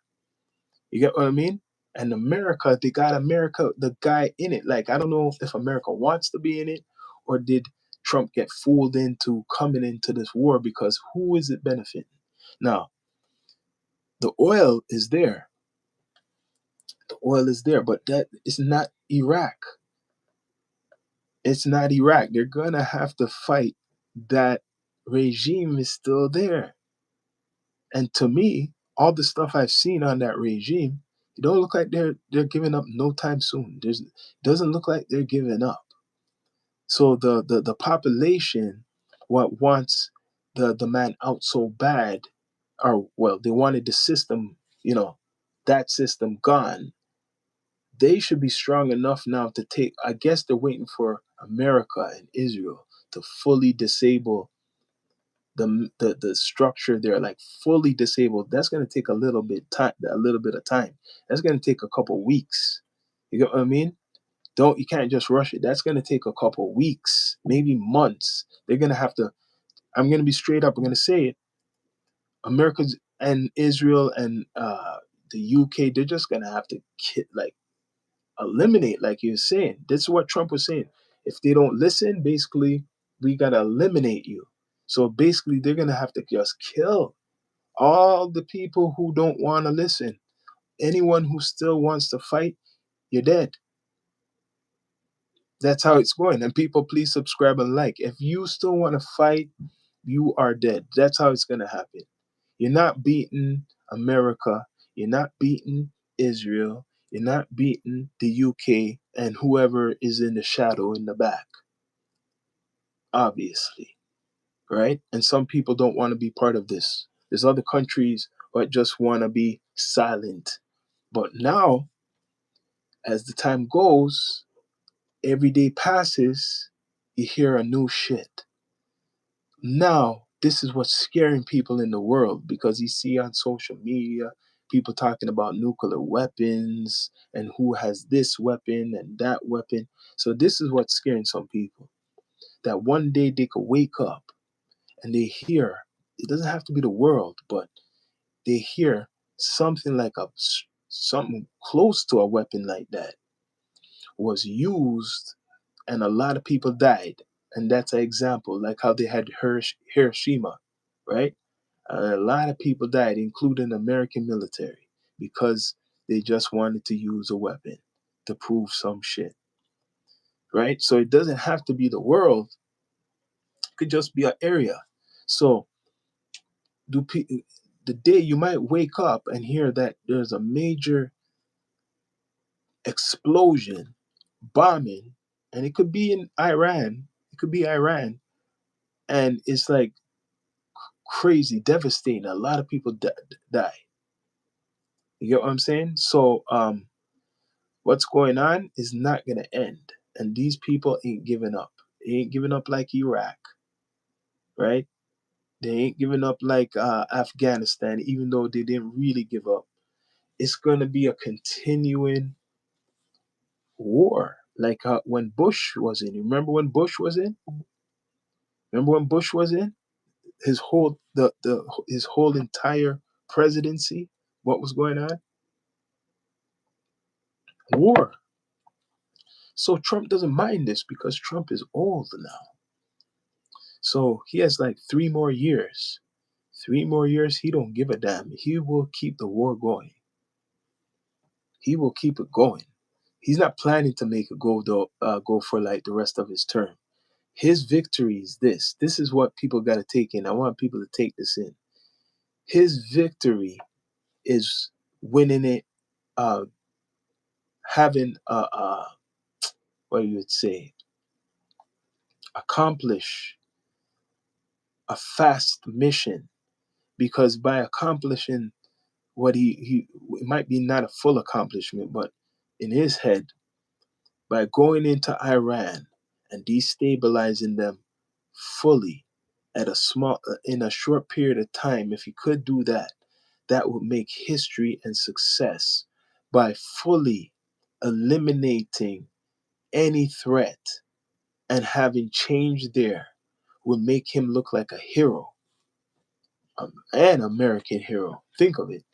You get what I mean? And America, they got America, the guy in it. Like, I don't know if America wants to be in it, or did Trump get fooled into coming into this war, because who is it benefiting? Now, the oil is there. The oil is there, but that is not Iraq. It's not Iraq. They're going to have to fight. That regime is still there. And to me, all the stuff I've seen on that regime, it don't look like they're giving up no time soon. There's doesn't look like they're giving up. So the population, what wants the man out so bad, or well, they wanted the system, that system gone. They should be strong enough now to take. I guess they're waiting for America and Israel to fully disable the structure there, like fully disabled. That's going to take a little bit of time. That's going to take a couple weeks. You get what I mean? You can't just rush it. That's going to take a couple weeks, maybe months. They're going to have to. I'm going to be straight up. I'm going to say it. America's and Israel and the UK, they're just going to have to eliminate, like you're saying. This is what Trump was saying. If they don't listen, basically, we got to eliminate you. So basically, they're going to have to just kill all the people who don't want to listen. Anyone who still wants to fight, you're dead. That's how it's going. And people, please subscribe and like. If you still want to fight, you are dead. That's how it's going to happen. You're not beating America. You're not beating Israel. You're not beating the UK and whoever is in the shadow in the back, obviously, right? And some people don't want to be part of this. There's other countries that just want to be silent. But now, as the time goes, every day passes, you hear a new shit. Now, this is what's scaring people in the world, because you see on social media people talking about nuclear weapons and who has this weapon and that weapon. So, this is what's scaring some people, that one day they could wake up and they hear, it doesn't have to be the world, but they hear something like something close to a weapon like that was used, and a lot of people died. And that's an example, like how they had Hiroshima, right? A lot of people died, including the American military, because they just wanted to use a weapon to prove some shit, right? So it doesn't have to be the world; it could just be an area. So do the day you might wake up and hear that there's a major explosion, bombing, and it could be in Iran. It could be Iran, and it's like crazy, devastating. A lot of people die. You get what I'm saying? So, what's going on is not gonna end, and these people ain't giving up. They ain't giving up like Iraq, right? They ain't giving up like Afghanistan, even though they didn't really give up. It's gonna be a continuing war, like when Bush was in. Remember when Bush was in? Remember when Bush was in? His whole the his whole entire presidency. What was going on? War. So Trump doesn't mind this, because Trump is old now. So he has like 3 more years. 3 more years, he don't give a damn. He will keep the war going. He will keep it going. He's not planning to make it go for like the rest of his term. His victory is this. This is what people got to take in. I want people to take this in. His victory is winning it, uh, having what you would say, accomplish a fast mission, because by accomplishing what he it might be not a full accomplishment, but in his head, by going into Iran and destabilizing them fully, at a small in a short period of time. If he could do that, that would make history and success by fully eliminating any threat and having change there would make him look like a hero, an American hero. Think of it.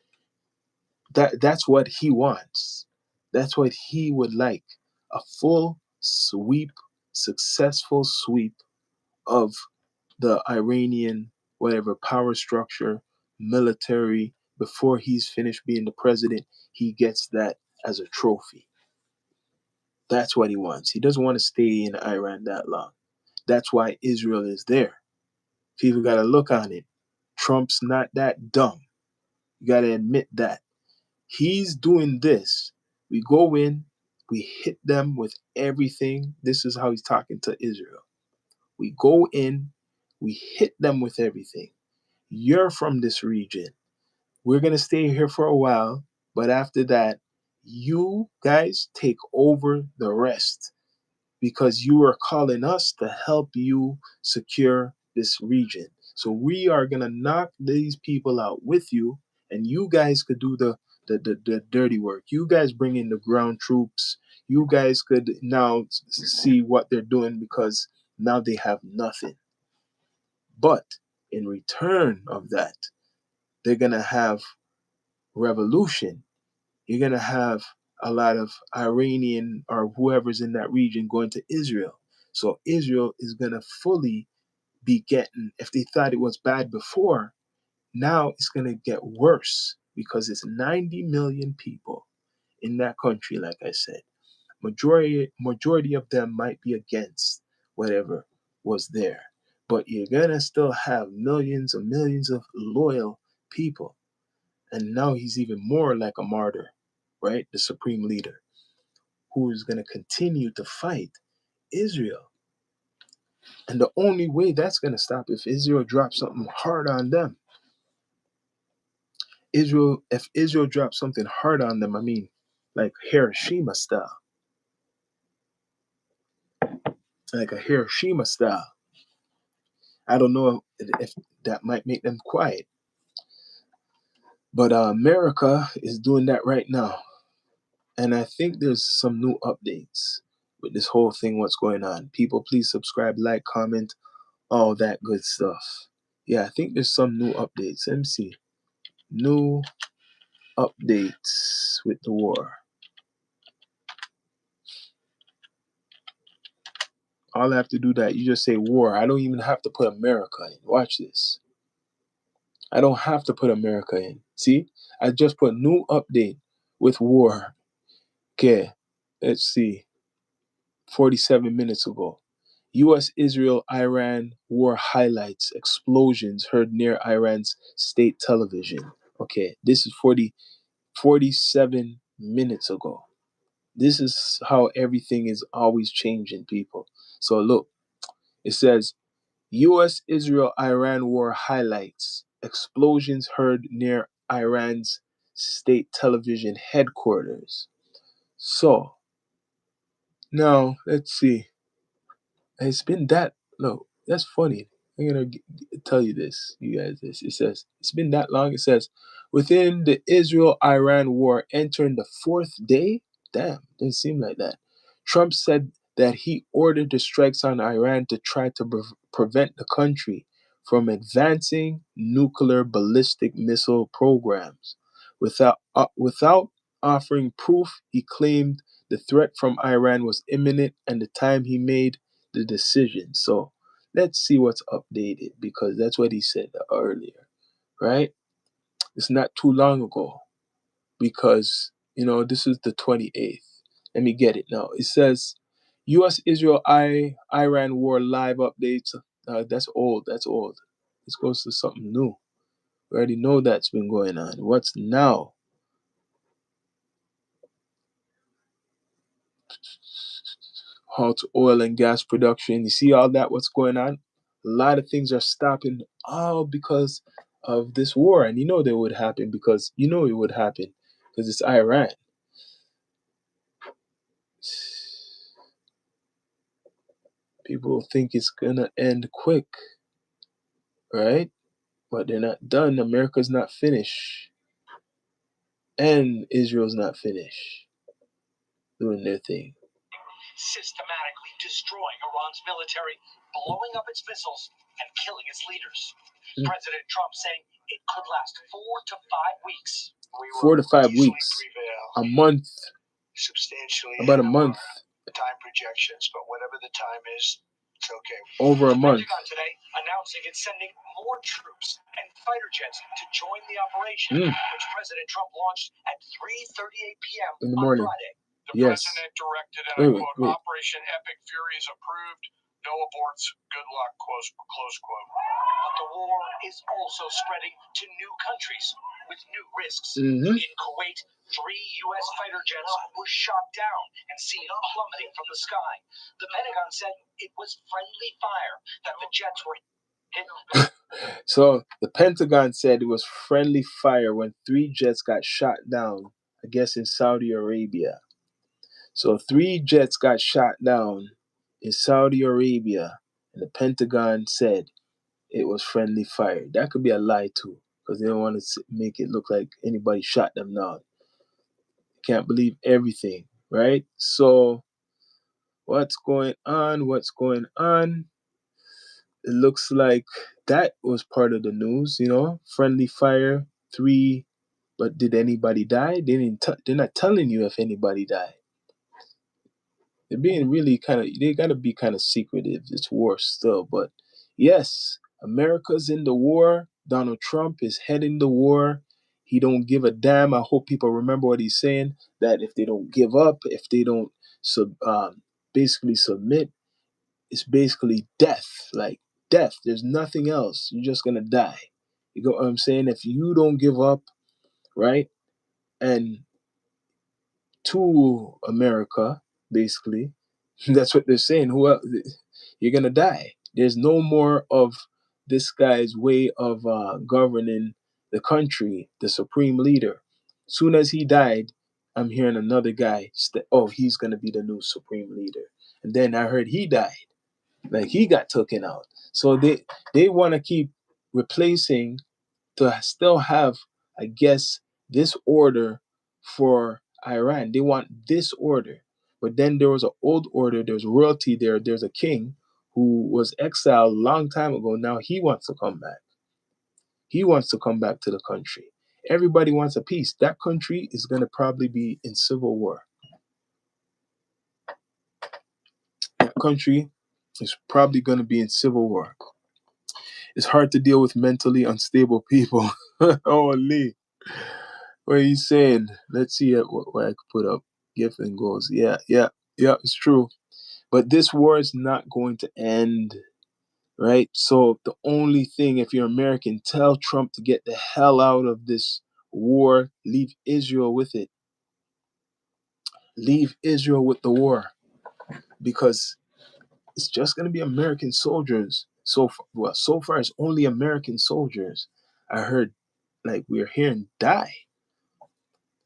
That's what he wants. That's what he would like. A full sweep, successful sweep of the Iranian whatever power structure, military. Before he's finished being the president, he gets that as a trophy. That's what he wants. He doesn't want to stay in Iran that long. That's why Israel is there. People got to look on it. Trump's not that dumb. You got to admit that. He's doing this. We go in, we hit them with everything. This is how he's talking to Israel. We go in, we hit them with everything. You're from this region. We're going to stay here for a while, but after that, you guys take over the rest because you are calling us to help you secure this region. So we are going to knock these people out with you, and you guys could do the dirty work. You guys bring in the ground troops. You guys could now see what they're doing because now they have nothing. But in return of that, they're going to have revolution. You're going to have a lot of Iranian or whoever's in that region going to Israel. So Israel is going to fully be getting, if they thought it was bad before, now it's going to get worse because it's 90 million people in that country, like I said. Majority of them might be against whatever was there. But you're going to still have millions and millions of loyal people. And now he's even more like a martyr, right? The supreme leader who is going to continue to fight Israel. And the only way that's going to stop if Israel drops something hard on them. If Israel drops something hard on them, I mean, like Hiroshima style, like a Hiroshima style. I don't know if that might make them quiet, but America is doing that right now. And I think there's some new updates with this whole thing, what's going on. People, please subscribe, like, comment, all that good stuff. Yeah, I think there's some new updates. Let me see. New updates with the war. All I have to do that, you just say war. I don't even have to put America in. Watch this. I don't have to put America in. See? I just put new update with war. Okay. Let's see. 47 minutes ago. US Israel Iran war highlights explosions heard near Iran's state television. Okay, this is 47 minutes ago. This is how everything is always changing, people. So look, it says US Israel Iran war highlights explosions heard near Iran's state television headquarters. So now let's see. It's been that look. That's funny. I'm gonna tell you this, you guys. This it says it's been that long. It says within the Israel-Iran war entering the fourth day. Damn, didn't seem like that. Trump said that he ordered the strikes on Iran to try to prevent the country from advancing nuclear ballistic missile programs. Without offering proof, he claimed the threat from Iran was imminent and the time he made the decision. So let's see what's updated because that's what he said earlier, right? It's not too long ago because, this is the 28th. Let me get it now. It says US Israel Iran war live updates. That's old. That's old. Let's go to something new. We already know that's been going on. What's now? Halt oil and gas production. You see all that, what's going on? A lot of things are stopping all because of this war. And you know they would happen because you know it would happen because it's Iran. People think it's gonna end quick. right? But they're not done. America's not finished, and Israel's not finished doing their thing. Systematically destroying Iran's military, blowing up its missiles, and killing its leaders. President Trump saying it could last 4 to 5 weeks. 4 to 5 weeks. A month. Substantially about a month. Time projections, but whatever the time is, it's okay. Over a month. The Pentagon today announcing it's sending more troops and fighter jets to join the operation, which President Trump launched at 3:38 p.m. in the morning. On Friday. The president directed, and I quote, Operation Epic Fury is approved. No aborts. Good luck. Close quote. But the war is also spreading to new countries with new risks. In Kuwait, 3 U.S. fighter jets were shot down and seen plummeting from the sky. The Pentagon said it was friendly fire that the jets were hit. So the Pentagon said it was friendly fire when 3 jets got shot down, I guess in Saudi Arabia. So 3 jets got shot down in Saudi Arabia, and the Pentagon said it was friendly fire. That could be a lie too, because they don't want to make it look like anybody shot them down. Can't believe everything, right? So what's going on? It looks like that was part of the news, friendly fire, 3, but did anybody die? They're not telling you if anybody died. They're being really they gotta be kind of secretive. It's war still, but yes, America's in the war. Donald Trump is heading the war. He don't give a damn. I hope people remember what he's saying, that if they don't give up, if they don't basically submit, it's basically death. Like death. There's nothing else. You're just gonna die. You know what I'm saying? If you don't give up, right? And to America, basically, that's what they're saying. You're gonna die. There's no more of this guy's way of governing the country, the supreme leader. Soon as he died, I'm hearing another guy. He's gonna be the new supreme leader. And then I heard he died. Like he got taken out. So they want to keep replacing to still have, I guess, this order for Iran. They want this order. But then there was an old order, there's royalty there, there's a king who was exiled a long time ago. Now he wants to come back. He wants to come back to the country. Everybody wants a peace. That country is going to probably be in civil war. That country is probably going to be in civil war. It's hard to deal with mentally unstable people. Holy. What are you saying? Let's see what I could put up. Gift and goals. Yeah, it's true. But this war is not going to end, right? So the only thing, if you're American, tell Trump to get the hell out of this war. Leave Israel with it. Leave Israel with the war. Because it's just going to be American soldiers. So far it's only American soldiers. I heard, like, we're hearing die.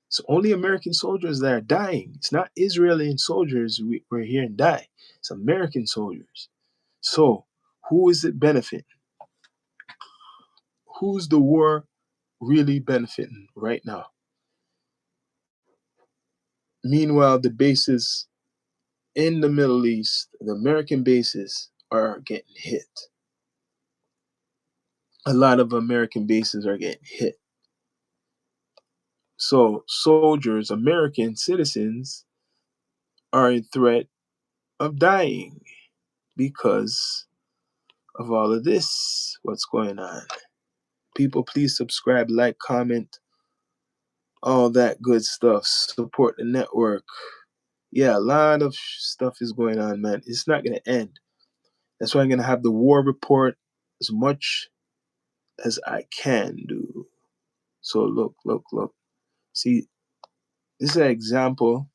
It's only American soldiers that are dying. It's not Israeli soldiers we're hearing die. It's American soldiers. So who is it benefiting? Who's the war really benefiting right now? Meanwhile, the bases in the Middle East, the American bases, are getting hit. A lot of American bases are getting hit. So soldiers, American citizens, are in threat of dying because of all of this, what's going on. People, please subscribe, like, comment, all that good stuff. Support the network. Yeah, a lot of stuff is going on, man. It's not going to end. That's why I'm going to have the war report as much as I can do. So look. See, this is an example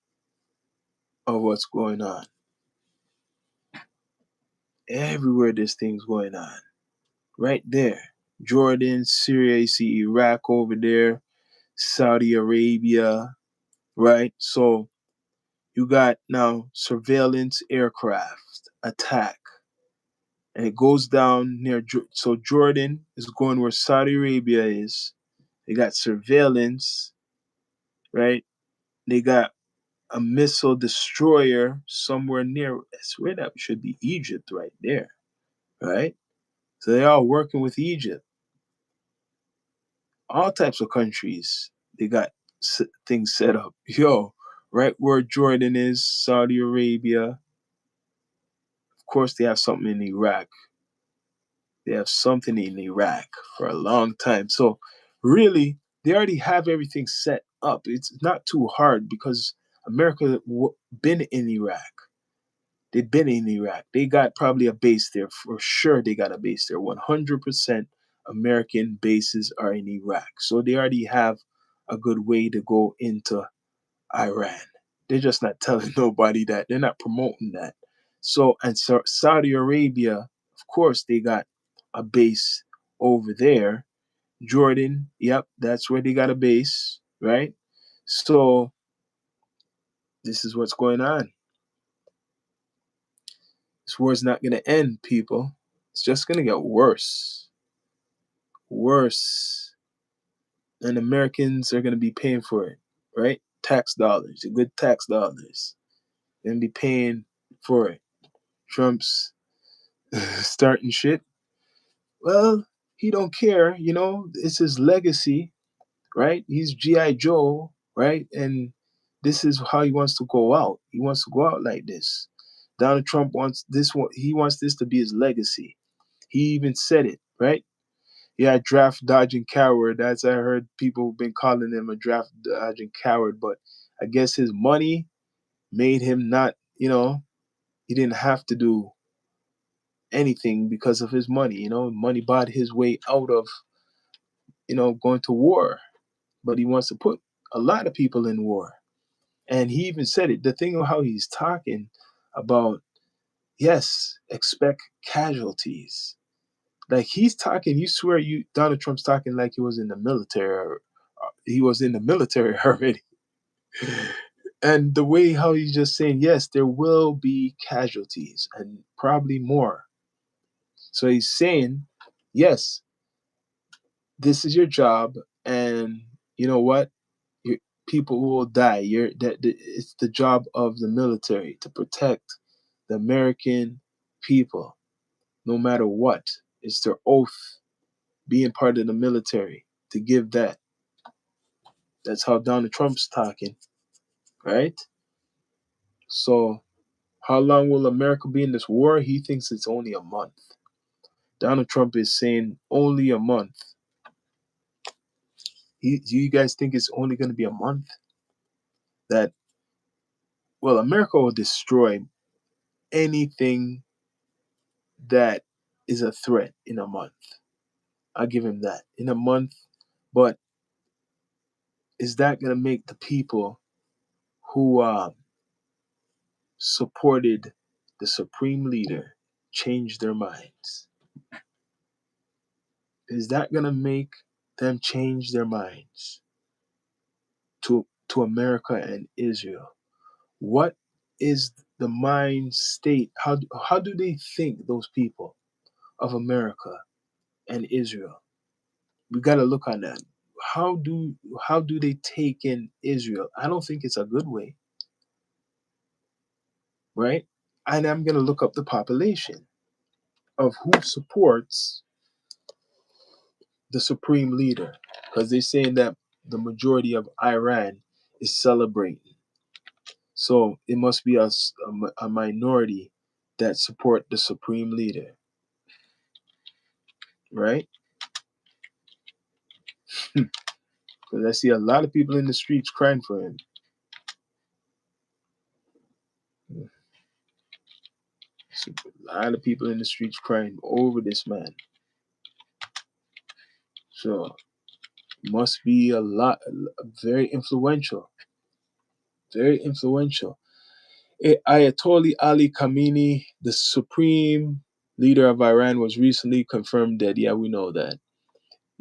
of what's going on. Everywhere this thing's going on. Right there. Jordan, Syria, you see Iraq over there, Saudi Arabia, right? So you got now surveillance aircraft attack. and it goes down near. So Jordan is going where Saudi Arabia is. They got surveillance, right? They got a missile destroyer somewhere near. I swear that should be Egypt right there, right? So they're all working with Egypt. All types of countries, they got things set up. Yo, right where Jordan is, Saudi Arabia. Of course, they have something in Iraq. They have something in Iraq for a long time. So, really, they already have everything set up. It's not too hard because America been in Iraq. They've been in Iraq. They got probably a base there for sure. They got a base there. 100% American bases are in Iraq. So they already have a good way to go into Iran. They're just not telling nobody that. They're not promoting that. So Saudi Arabia, of course, they got a base over there. Jordan, yep, that's where they got a base, right? So this is what's going on. This war is not going to end, people. It's just going to get worse. Worse. And Americans are going to be paying for it, right? Tax dollars, the good tax dollars. They're going to be paying for it. Trump's starting shit. Well, he don't care, it's his legacy, right? He's G.I. Joe, right? And this is how he wants to go out. He wants to go out like this. Donald Trump wants this one. He wants this to be his legacy. He even said it, right? Yeah, draft dodging coward. As I heard people been calling him a draft dodging coward, but I guess his money made him not, he didn't have to do anything because of his money. Money bought his way out of, going to war. But he wants to put a lot of people in war. And he even said it. The thing of how he's talking about, yes, expect casualties. Like he's talking, you swear Donald Trump's talking like he was in the military or he was in the military already. And the way how he's just saying, yes, there will be casualties and probably more. So he's saying, yes, this is your job, and you know what? People will die. It's the job of the military to protect the American people, no matter what. It's their oath, being part of the military, to give that. That's how Donald Trump's talking, right? So, how long will America be in this war? He thinks it's only a month. Donald Trump is saying only a month. Do you guys think it's only going to be a month? That, well, America will destroy anything that is a threat in a month. I'll give him that. In a month. But is that going to make the people who supported the supreme leader change their minds? Is that going to make them change their minds to America and Israel? What is the mind state? How do they think, those people of America and Israel? We got to look on that. How do they take in Israel? I don't think it's a good way, right? And I'm going to look up the population of who supports the supreme leader, because they're saying that the majority of Iran is celebrating. So it must be a minority that support the supreme leader, right? Because I see a lot of people in the streets crying for him. So a lot of people in the streets crying over this man. So must be a lot, very influential, very influential. Ayatollah Ali Khamenei, the supreme leader of Iran, was recently confirmed dead. Yeah, we know that.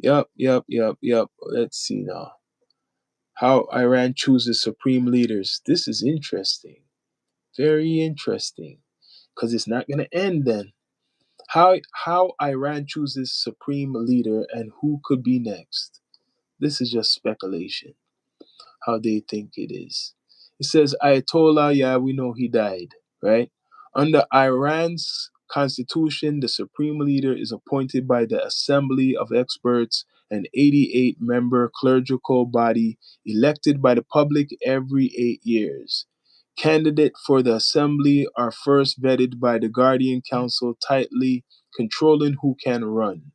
Yep. Let's see now. How Iran chooses supreme leaders. This is interesting. Very interesting. Because it's not going to end then. How Iran chooses supreme leader and who could be next. This is just speculation. How they think it is. It says Ayatollah, yeah, we know he died, right? Under Iran's constitution, the supreme leader is appointed by the Assembly of Experts, an 88-member clerical body elected by the public every 8 years. Candidates for the assembly are first vetted by the Guardian Council, tightly controlling who can run.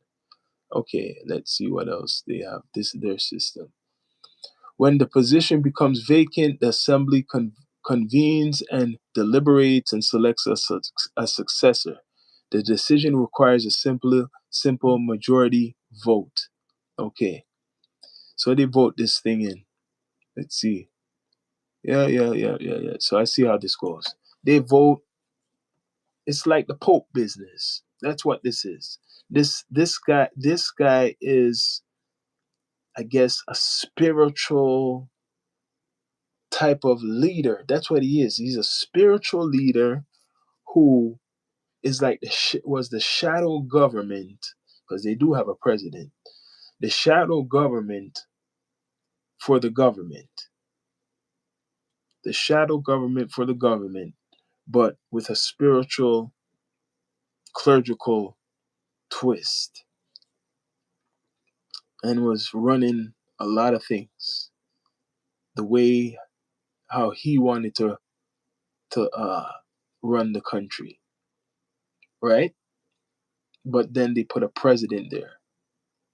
Okay, let's see what else they have. This is their system. When the position becomes vacant, the assembly convenes and deliberates and selects a successor. The decision requires a simple majority vote. Okay, so they vote this thing in. Let's see. Yeah. So I see how this goes. They vote. It's like the Pope business. That's what this is. This guy is, I guess, a spiritual type of leader. That's what he is. He's a spiritual leader who is like was the shadow government, because they do have a president. The shadow government for the government. The shadow government for the government, but with a spiritual, clerical twist, and was running a lot of things the way how he wanted to run the country, right? But then they put a president there.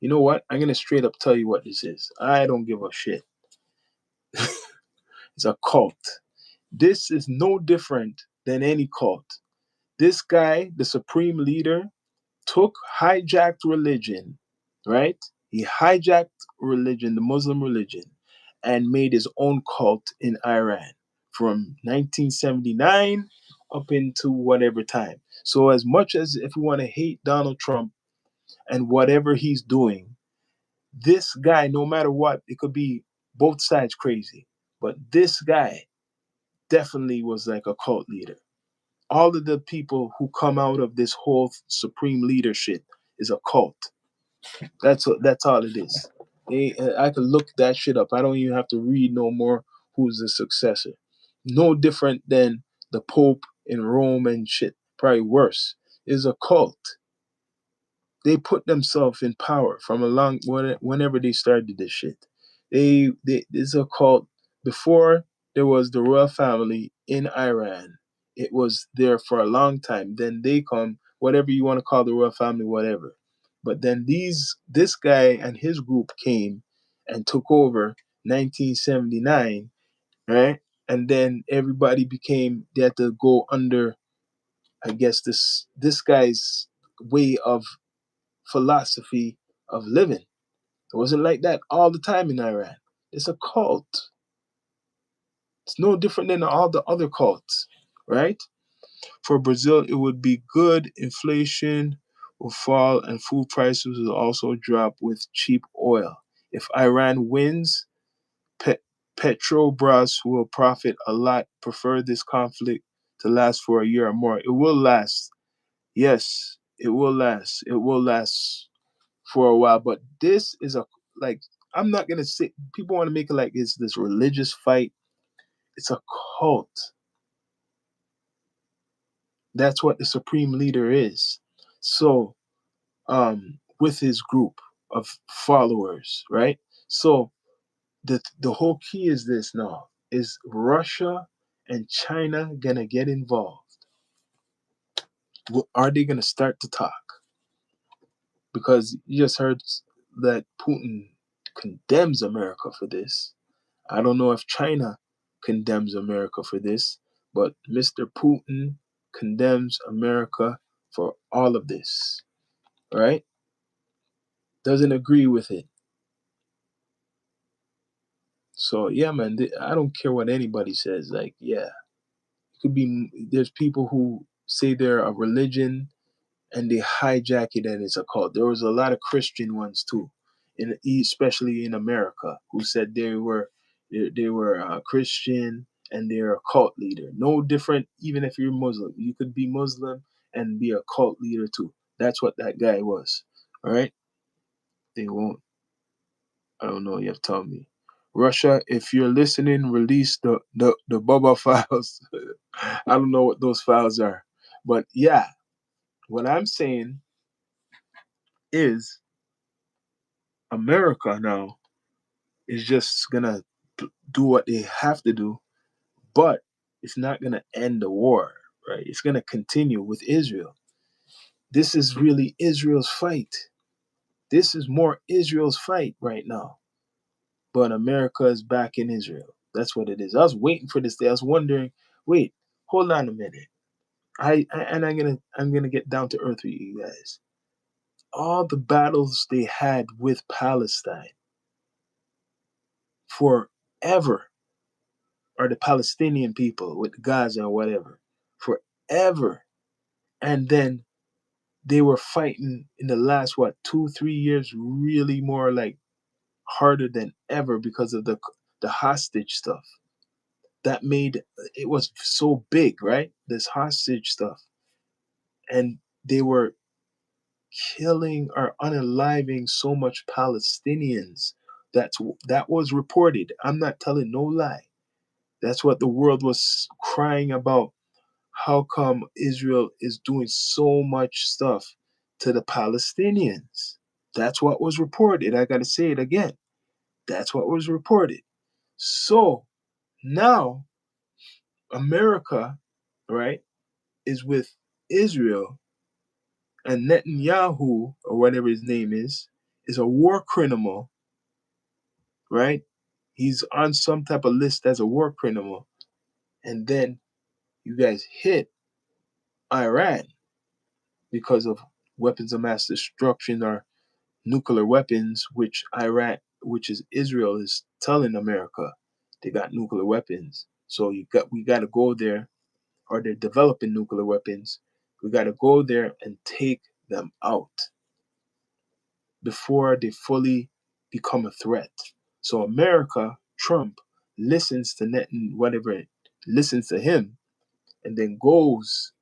You know what? I'm gonna straight up tell you what this is. I don't give a shit. It's a cult. This is no different than any cult. This guy, the supreme leader, hijacked religion, right? He hijacked religion, the Muslim religion, and made his own cult in Iran from 1979 up into whatever time. So, as much as if we want to hate Donald Trump and whatever he's doing, this guy, no matter what, it could be both sides crazy, but this guy definitely was like a cult leader. All of the people who come out of this whole supreme leadership is a cult. That's all it is. I could look that shit up. I don't even have to read no more who's the successor. No different than the Pope in Rome and shit. Probably worse. Is a cult. They put themselves in power from whenever they started this shit. It's a cult. Before there was the royal family in Iran, it was there for a long time. Then they come, whatever you want to call the royal family, whatever. But then this guy and his group came and took over 1979, right? And then everybody they had to go under, I guess, this guy's way of philosophy of living. It wasn't like that all the time in Iran. It's a cult. It's no different than all the other cults, right? For Brazil, it would be good. Inflation will fall and food prices will also drop with cheap oil. If Iran wins, Petrobras will profit a lot. Prefer this conflict to last for a year or more. It will last. Yes, it will last. It will last for a while. But this is like, I'm not gonna say, people want to make it like it's this religious fight. It's a cult. That's what the supreme leader is. So, with his group of followers, right? So the whole key is this now: is Russia and China gonna get involved? Are they gonna start to talk? Because you just heard that Putin condemns America for this. I don't know if China condemns America for this, but Mr. Putin condemns America for all of this, right? Doesn't agree with it. So yeah, man, I don't care what anybody says. Like, yeah, it could be. There's people who say they're a religion and they hijack it and it's a cult. There was a lot of Christian ones too, especially in America, who said they were Christian and they're a cult leader. No different, even if you're Muslim, you could be Muslim and be a cult leader too. That's what that guy was. All right? They won't. I don't know. You have to tell me. Russia, if you're listening, release the Bubba files. I don't know what those files are. But yeah, what I'm saying is America now is just going to do what they have to do, but it's not going to end the war, right? It's going to continue with Israel. This is really Israel's fight. This is more Israel's fight right now. But America is back in Israel. That's what it is. I was waiting for this day. I was wondering, wait, hold on a minute. I'm gonna get down to earth with you guys. All the battles they had with Palestine forever, or the Palestinian people with Gaza or whatever, forever. And then they were fighting in the last 2-3 years, really more like harder than ever because of the hostage stuff. That made it was so big, right? This hostage stuff. And they were killing or unaliving so much Palestinians. That was reported. I'm not telling no lie. That's what the world was crying about. How come Israel is doing so much stuff to the Palestinians? That's what was reported. I got to say it again. That's what was reported. So now America, right, is with Israel, and Netanyahu, or whatever his name is a war criminal, right? He's on some type of list as a war criminal. And then you guys hit Iran because of weapons of mass destruction or nuclear weapons, which is Israel is telling America they got nuclear weapons. So we got to go there, or they're developing nuclear weapons. We got to go there and take them out before they fully become a threat. So America, Trump, listens to listens to him, and then goes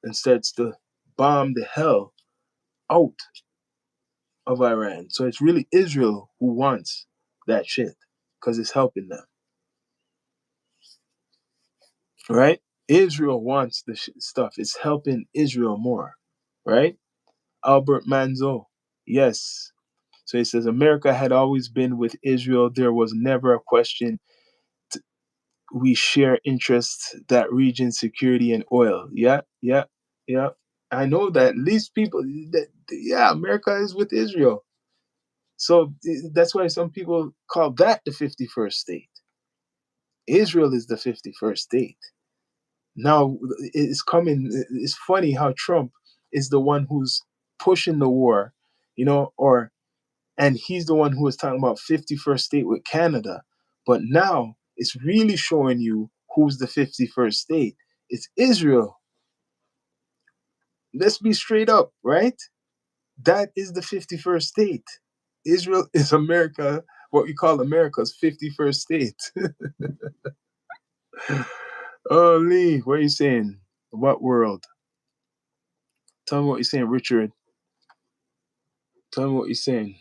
and starts to bomb the hell out of Iran. So it's really Israel who wants that shit because it's helping them, right? Israel wants the stuff. It's helping Israel more, right? Albert Manzo, yes. So he says America had always been with Israel. There was never a question. We share interests, that region, security, and oil. Yeah, yeah, yeah. I know that at least people that, yeah, America is with Israel. So that's why some people call that the 51st state. Israel is the 51st state. Now it's coming. It's funny how Trump is the one who's pushing the war, and he's the one who was talking about 51st state with Canada. But now it's really showing you who's the 51st state. It's Israel. Let's be straight up, right? That is the 51st state. Israel is America, what we call America's 51st state. Oh, Lee, what are you saying? What world? Tell me what you're saying, Richard. Tell me what you're saying.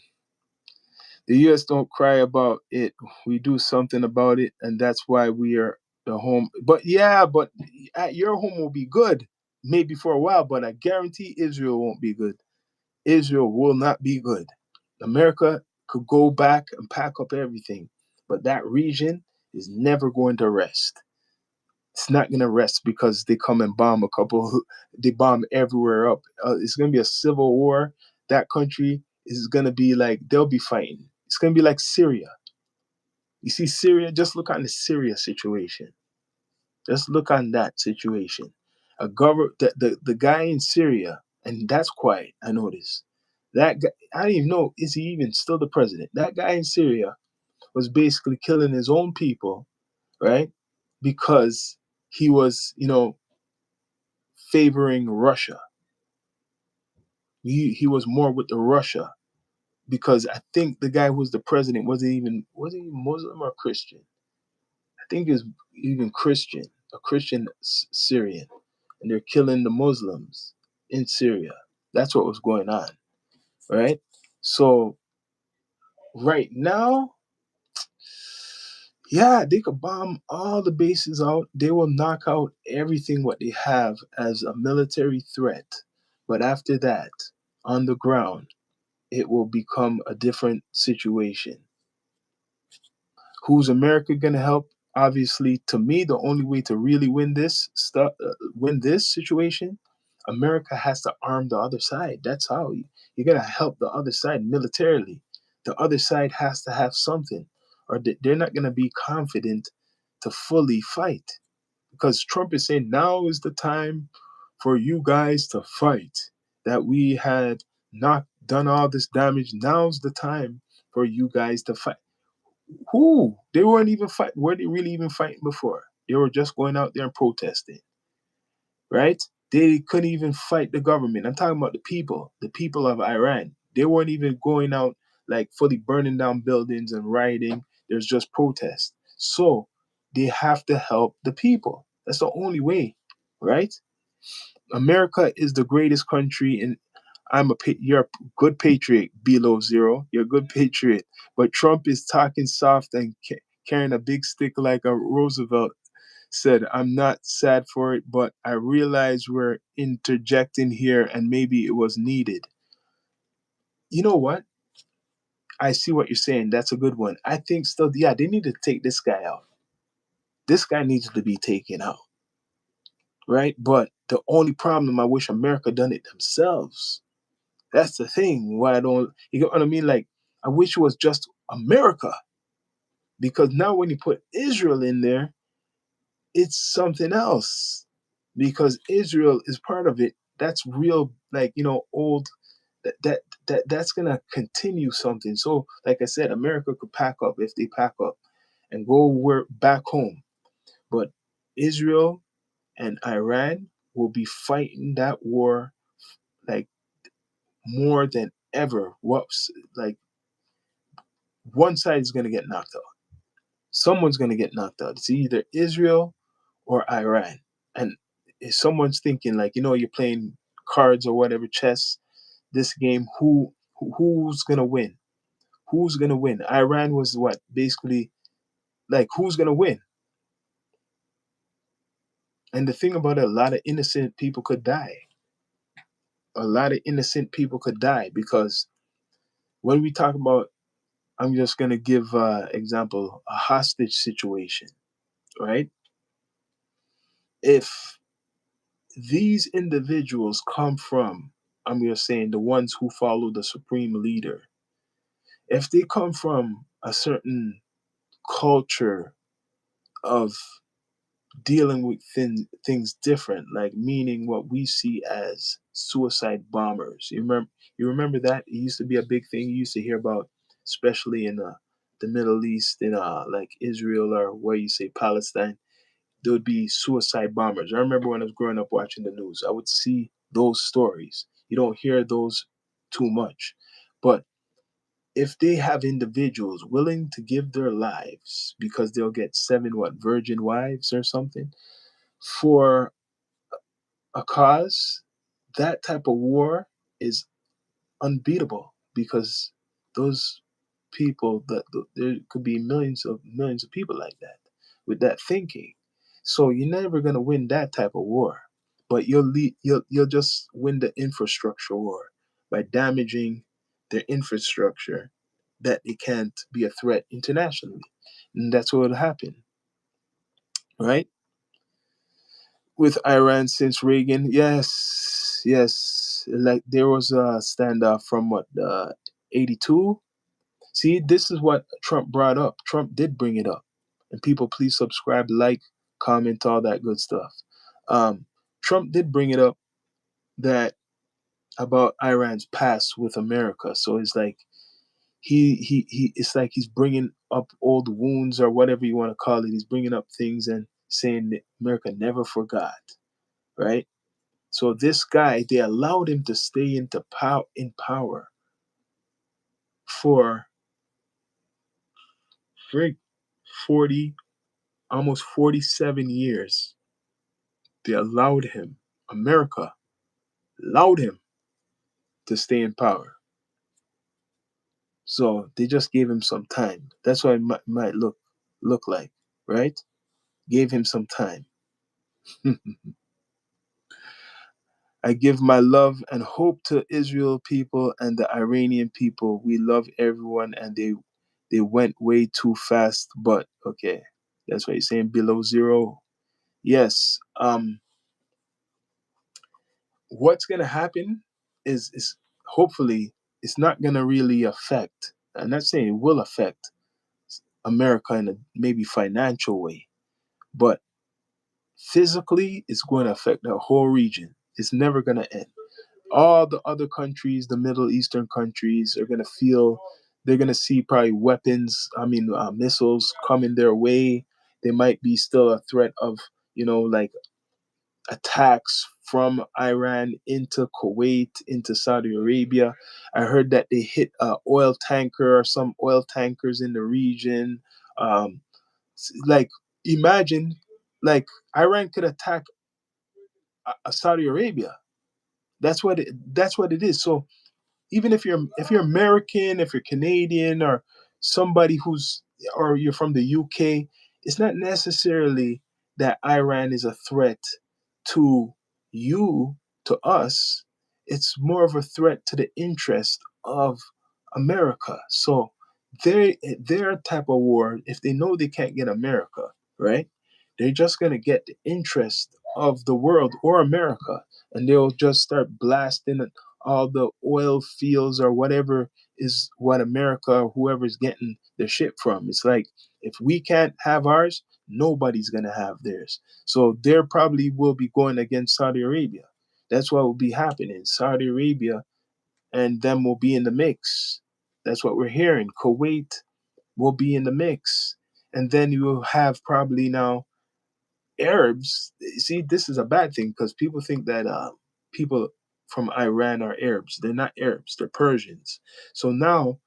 The U.S. don't cry about it. We do something about it, and that's why we are the home. But yeah, but your home will be good, maybe for a while, but I guarantee Israel won't be good. Israel will not be good. America could go back and pack up everything, but that region is never going to rest. It's not going to rest because they come and bomb they bomb everywhere up. It's going to be a civil war. That country is going to be like, they'll be fighting. It's going to be like Syria. You see, Syria, just look on the Syria situation. Just look on that situation. The guy in Syria, and that's quiet, I noticed. That guy, I don't even know, is he even still the president? That guy in Syria was basically killing his own people, right? Because he was, favoring Russia. He was more with the Russia because I think the guy who was the president was he Muslim or Christian? I think he was even Christian, a Christian Syrian, and they're killing the Muslims in Syria. That's what was going on, right? So right now, yeah, they could bomb all the bases out. They will knock out everything what they have as a military threat. But after that, on the ground, it will become a different situation. Who's America going to help? Obviously, to me, the only way to really win this situation, America has to arm the other side. That's how you're going to help the other side militarily. The other side has to have something, or they're not going to be confident to fully fight. Because Trump is saying now is the time for you guys to fight. That we had not done all this damage. Now's the time for you guys to fight. Who? They weren't even fight. Were they really even fighting before? They were just going out there and protesting, right? They couldn't even fight the government. I'm talking about the people of Iran. They weren't even going out like fully burning down buildings and rioting. There's just protest. So they have to help the people. That's the only way, right? America is the greatest country in. You're a good patriot, below zero. You're a good patriot, but Trump is talking soft and carrying a big stick like a Roosevelt said. I'm not sad for it, but I realize we're interjecting here, and maybe it was needed. You know what? I see what you're saying. That's a good one. I think still, yeah, they need to take this guy out. This guy needs to be taken out, right? But the only problem, I wish America done it themselves. That's the thing. Why I don't, you know what I mean? Like, I wish it was just America, because now when you put Israel in there, it's something else. Because Israel is part of it. That's real, like, old. That's gonna continue something. So, like I said, America could pack up if they pack up and go where back home. But Israel and Iran will be fighting that war like more than ever. Whoops, like one side is going to get knocked out. Someone's going to get knocked out. It's either Israel or Iran. And if someone's thinking like, you're playing cards or whatever, chess, this game, who's going to win? Who's going to win? Iran was what? Basically, like, who's going to win? And the thing about it, a lot of innocent people could die. A lot of innocent people could die because when we talk about, I'm just going to give example, a hostage situation, right? If these individuals come from, I'm just saying, the ones who follow the supreme leader, if they come from a certain culture of dealing with things different, like meaning what we see as suicide bombers. You remember that? It used to be a big thing. You used to hear about, especially in the Middle East, in like Israel, or where you say Palestine, there would be suicide bombers. I remember when I was growing up watching the news, I would see those stories. You don't hear those too much. But if they have individuals willing to give their lives because they'll get seven, what, virgin wives or something for a cause, that type of war is unbeatable, because those people, there could be millions of people like that with that thinking. So you're never going to win that type of war, but you'll just win the infrastructure war by damaging their infrastructure, that it can't be a threat internationally. And that's what will happen, right? With Iran since Reagan. Yes, yes. Like there was a standoff from what, 82. See, this is what Trump brought up. Trump did bring it up, and people, please subscribe, like, comment, all that good stuff. Um, Trump did bring it up, that about Iran's past with America. So it's like it's like he's bringing up old wounds, or whatever you want to call it. He's bringing up things and saying that America never forgot, right? So this guy, they allowed him to stay in power for frig 40, almost 47 years. They allowed him. America allowed him. to stay in power. So they just gave him some time. That's what it might look like, right? Gave him some time. I give my love and hope to Israel people and the Iranian people. We love everyone, and they went way too fast. But okay, that's what you're saying. Below zero, yes. What's gonna happen is hopefully it's not gonna really affect. I'm not saying it will affect America in a maybe financial way, but physically it's going to affect the whole region. It's never going to end. All the other countries, the Middle Eastern countries, are going to feel, they're going to see probably weapons, missiles coming their way. There might be still a threat of, like attacks from Iran into Kuwait, into Saudi Arabia. I heard that they hit a oil tanker or some oil tankers in the region. Um, like, imagine, like, Iran could attack Saudi Arabia. That's what it is. So even if you're American, if you're Canadian, or somebody or you're from the UK, it's not necessarily that Iran is a threat to you, to us. It's more of a threat to the interest of America. So their type of war, if they know they can't get America, right? They're just gonna get the interest of the world or America, and they'll just start blasting all the oil fields or whatever is what America or whoever's getting their shit from. It's like, if we can't have ours, nobody's gonna have theirs. So there probably will be going against Saudi Arabia. That's what will be happening. Saudi Arabia and them will be in the mix. That's what we're hearing. Kuwait will be in the mix. And then you will have probably now Arabs. See, this is a bad thing because people think that people from Iran are Arabs. They're not Arabs. They're Persians. So now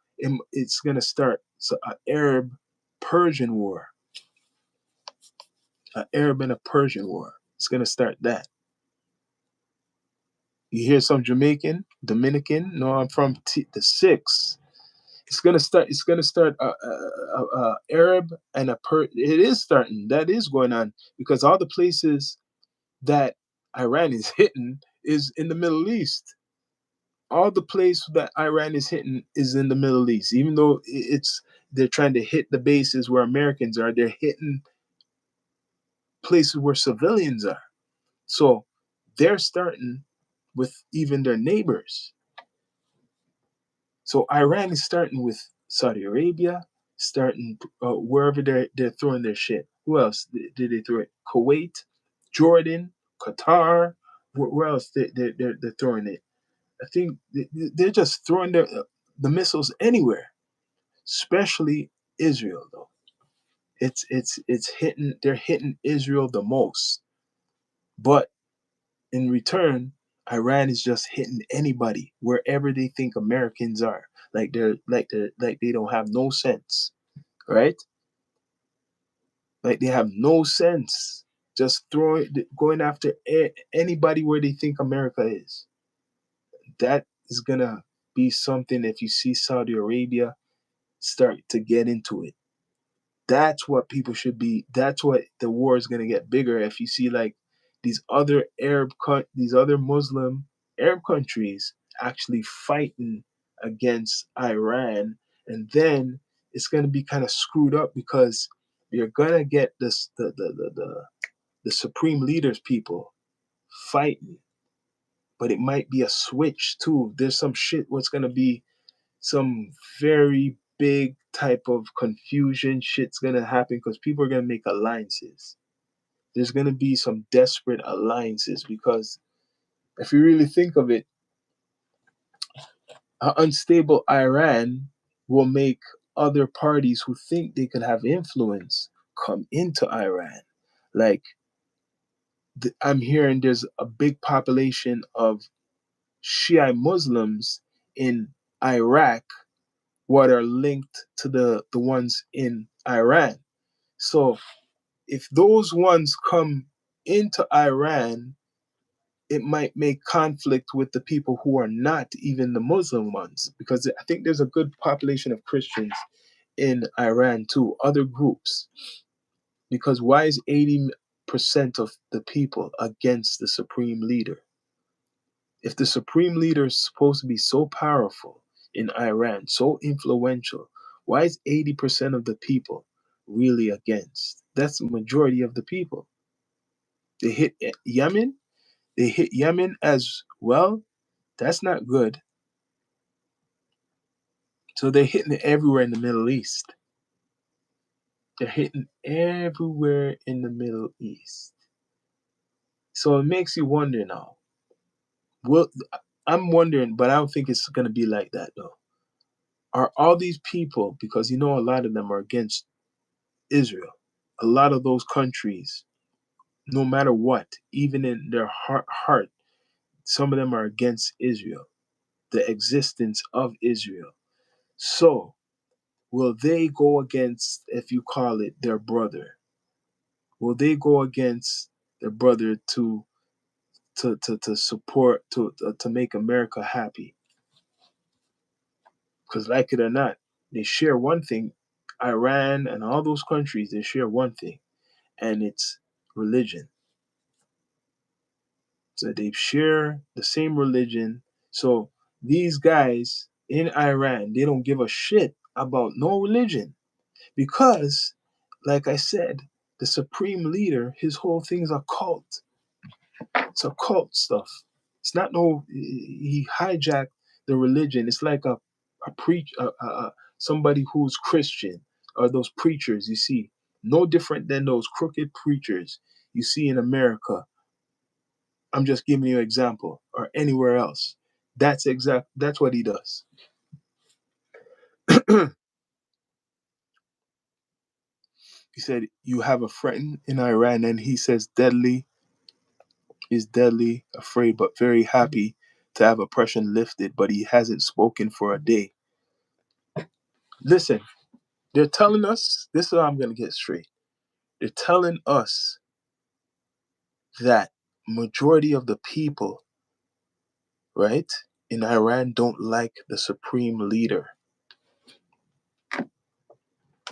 it's gonna start an Arab Persian war, an Arab and a Persian war. It's gonna start that. You hear some Dominican? No, I'm from the six. It's gonna start. It's gonna start Arab and a It is starting. That is going on because all the places that Iran is hitting is in the Middle East. All the place that Iran is hitting is in the Middle East. Even though they're trying to hit the bases where Americans are, they're hitting places where civilians are. So they're starting with even their neighbors. So Iran is starting with Saudi Arabia, starting wherever they're throwing their shit. Who else did they throw it? Kuwait, Jordan, Qatar. Where else they're throwing it? I think they're just throwing the missiles anywhere, especially Israel. Though it's hitting. They're hitting Israel the most, but in return, Iran is just hitting anybody wherever they think Americans are. Like they don't have no sense, right? Like they have no sense. Just going after anybody where they think America is. That is gonna be something if you see Saudi Arabia start to get into it. That's what people should be. That's what the war is gonna get bigger if you see like these other Muslim Arab countries actually fighting against Iran, and then it's gonna be kind of screwed up because you're gonna get the supreme leaders people fighting, but it might be a switch too. There's some shit what's gonna be some very big type of confusion shit's gonna happen because people are gonna make alliances. There's gonna be some desperate alliances because if you really think of it, an unstable Iran will make other parties who think they could have influence come into Iran. Like I'm hearing there's a big population of Shia Muslims in Iraq what are linked to the ones in Iran. So if those ones come into Iran, it might make conflict with the people who are not even the Muslim ones, because I think there's a good population of Christians in Iran too, other groups. Because why is 80% of the people against the supreme leader? If the supreme leader is supposed to be so powerful in Iran, so influential, why is 80% of the people really against? That's the majority of the people. They hit Yemen, they hit Yemen as well. That's not good. So they're hitting it everywhere in the Middle East. They're hitting everywhere in the Middle East. So it makes you wonder now. Well, I'm wondering, but I don't think it's going to be like that though. Are all these people, because you know a lot of them are against Israel, a lot of those countries, no matter what, even in their heart, some of them are against Israel, the existence of Israel. So will they go against, if you call it, their brother? Will they go against their brother to support to make America happy? Because like it or not, they share one thing. Iran and all those countries, they share one thing, and it's religion. So they share the same religion. So these guys in Iran, they don't give a shit about no religion because, like I said, the supreme leader, his whole thing is a cult. It's a cult stuff. It's not no. He hijacked the religion. It's like a preach somebody who's Christian, or those preachers you see. No different than those crooked preachers you see in America. I'm just giving you an example, or anywhere else. That's what he does. He said you have a friend in Iran, and he says deadly afraid but very happy to have oppression lifted, but he hasn't spoken for a day. Listen, they're telling us, this is how I'm gonna get straight. They're telling us that majority of the people, right, in Iran don't like the supreme leader.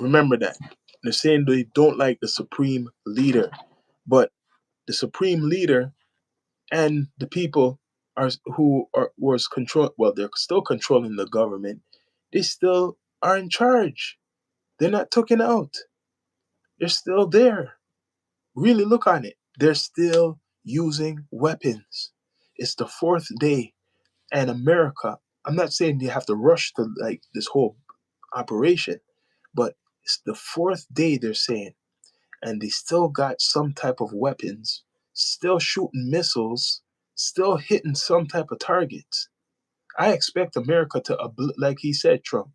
Remember that. They're saying they don't like the supreme leader, but the supreme leader and the people was control. Well, they're still controlling the government. They still are in charge. They're not taken out. They're still there. Really look on it. They're still using weapons. It's the fourth day, and America. I'm not saying they have to rush to like this whole operation, but it's the fourth day they're saying, and they still got some type of weapons, still shooting missiles, still hitting some type of targets. I expect America to, like he said, Trump,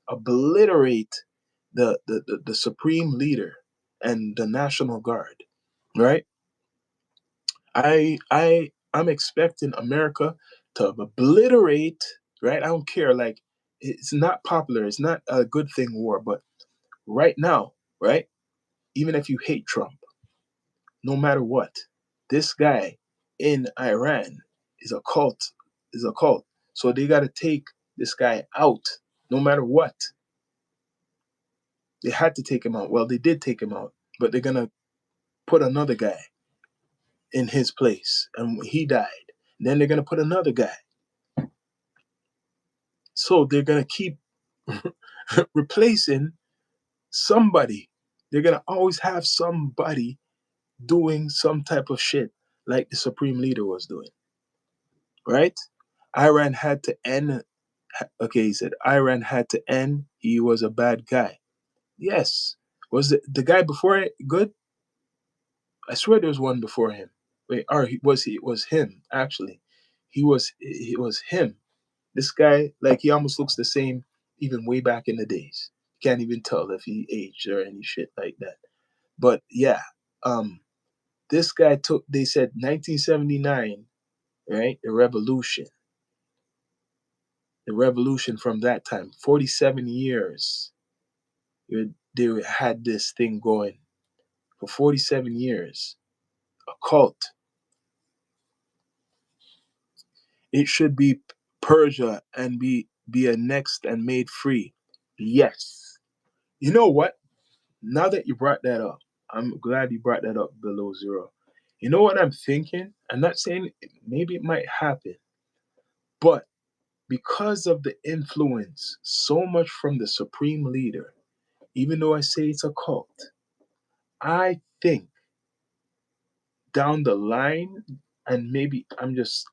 obliterate the supreme leader and the National Guard, right? I'm expecting America to obliterate, right? I don't care. Like it's not popular. It's not a good thing war, but right now, right? Even if you hate Trump, no matter what, this guy in Iran is a cult. Is a cult. So they got to take this guy out, no matter what. They had to take him out. Well, they did take him out, but they're gonna put another guy in his place, and he died. Then they're gonna put another guy. So they're gonna keep replacing somebody. They're gonna always have somebody doing some type of shit like the supreme leader was doing, right? Iran had to end. Okay, he said Iran had to end. He was a bad guy. Yes. Was the guy before it good? I swear there was one before him. Wait, or he it was him actually. It was him. This guy, like he almost looks the same even way back in the days. You can't even tell if he aged or any shit like that. But yeah, um, this guy took. They said 1979, right? The revolution from that time, 47 years. They had this thing going for 47 years. A cult. It should be Persia and be annexed and made free. Yes. You know what? Now that you brought that up, I'm glad you brought that up below zero. You know what I'm thinking? I'm not saying maybe it might happen, but because of the influence so much from the supreme leader, even though I say it's a cult, I think down the line, and maybe I'm just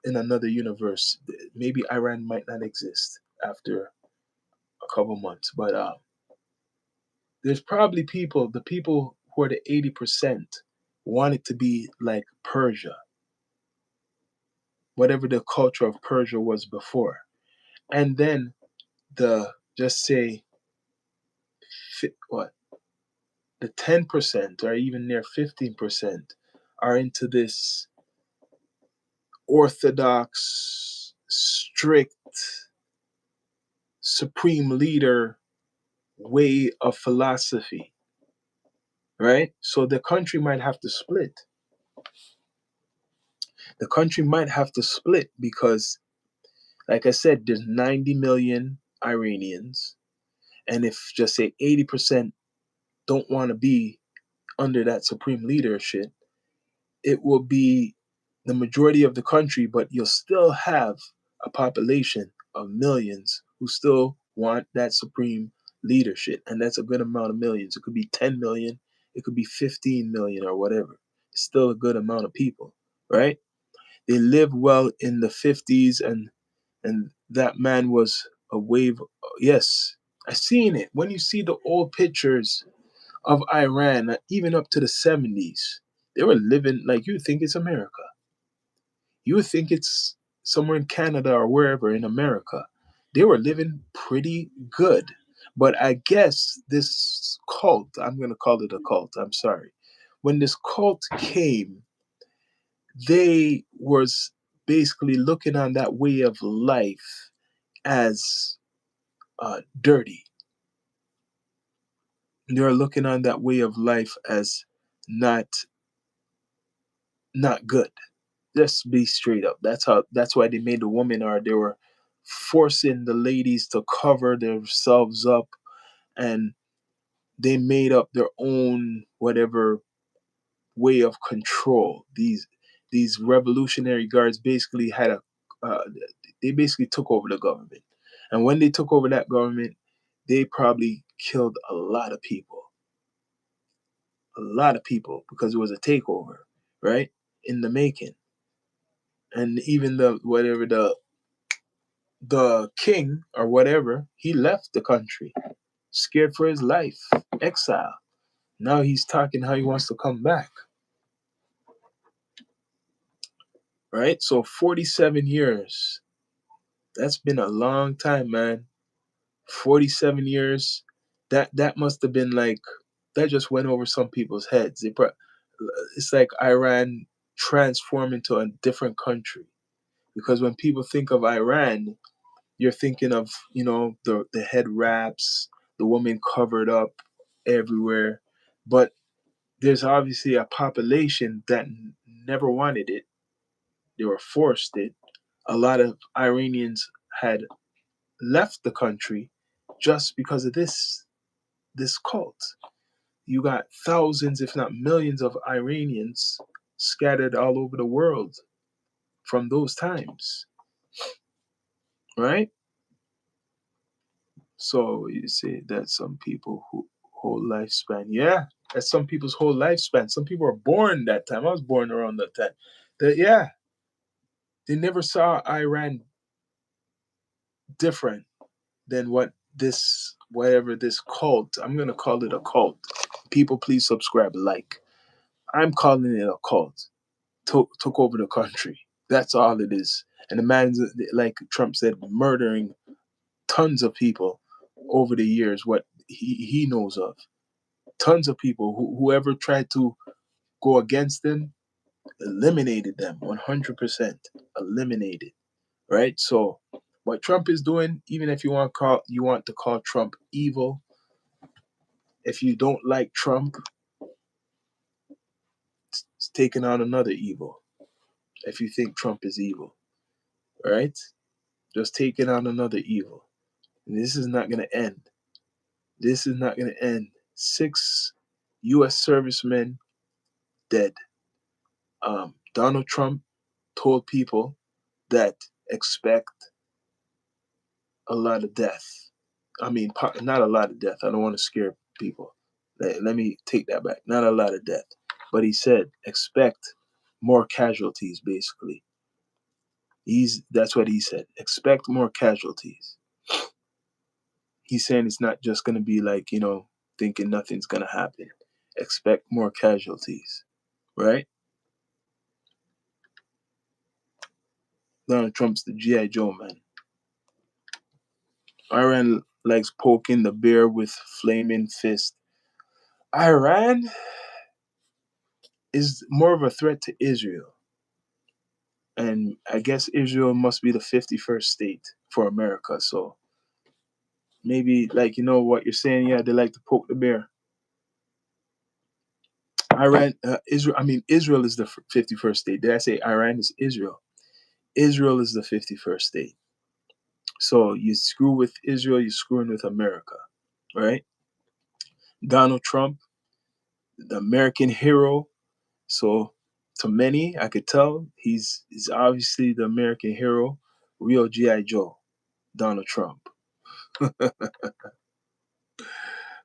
in another universe. Maybe Iran might not exist after a couple months, but there's probably the people who are the 80% want it to be like Persia, whatever the culture of Persia was before. And then the, just say, what, the 10% or even near 15% are into this orthodox, strict, supreme leader way of philosophy, right? So the country might have to split. The country might have to split because, like I said, there's 90 million Iranians. And if, just say, 80% don't want to be under that supreme leadership, it will be the majority of the country, but you'll still have a population of millions who still want that supreme leadership. And that's a good amount of millions. It could be 10 million, it could be 15 million or whatever. It's still a good amount of people, right? They lived well in the 50s, and that man was a wave. Yes, I seen it. When you see the old pictures of Iran, even up to the 70s, they were living like you think it's America. You would think it's somewhere in Canada or wherever in America. They were living pretty good. But I guess this cult, I'm going to call it a cult, I'm sorry. When this cult came, they was basically looking on that way of life as dirty. They're looking on that way of life as not not good. Just be straight up. That's why they made the woman, or they were forcing the ladies to cover themselves up, and they made up their own whatever way of control. These revolutionary guards basically had a uh, they basically took over the government. And when they took over that government, they probably killed a lot of people because it was a takeover, right? In the making. And even the whatever the king or whatever, he left the country, scared for his life, exile. Now he's talking how he wants to come back, right? So 47 years, that's been a long time, man. 47 years, that must have been like, that just went over some people's heads. It's like Iran transformed into a different country. Because when people think of Iran, you're thinking of, the head wraps, the woman covered up everywhere. But there's obviously a population that never wanted it. They were forced it. A lot of Iranians had left the country just because of this cult. You got thousands, if not millions, of Iranians scattered all over the world from those times, right? So you say that's some people who whole lifespan. Yeah, that's some people's whole lifespan. Some people are born that time. I was born around that time. Yeah, they never saw Iran different than what this whatever this cult. I'm gonna call it a cult. People, please subscribe, like. I'm calling it a cult. Took over the country. That's all it is. And the man's, like Trump said, murdering tons of people over the years. What he knows of. Tons of people whoever tried to go against them, eliminated them 100%, eliminated, right? So what Trump is doing, even if you want to call Trump evil, if you don't like Trump, it's taking on another evil. If you think Trump is evil, right? Just taking on another evil. And this is not going to end. This is not going to end. 6 U.S. servicemen dead. Donald Trump told people that expect a lot of death. I mean, not a lot of death. I don't want to scare people. Let me take that back. Not a lot of death. But he said expect more casualties, basically. That's what he said. Expect more casualties. He's saying it's not just going to be like, thinking nothing's going to happen. Expect more casualties, right? Donald Trump's the G.I. Joe, man. Iran likes poking the bear with flaming fist. Iran is more of a threat to Israel. And I guess Israel must be the 51st state for America. So maybe, like, what you're saying, yeah, they like to poke the bear. Israel is the 51st state. Did I say Iran is Israel? Israel is the 51st state. So you screw with Israel, you're screwing with America, right? Donald Trump, the American hero. So to many, I could tell he's obviously the American hero, real G.I. Joe, Donald Trump.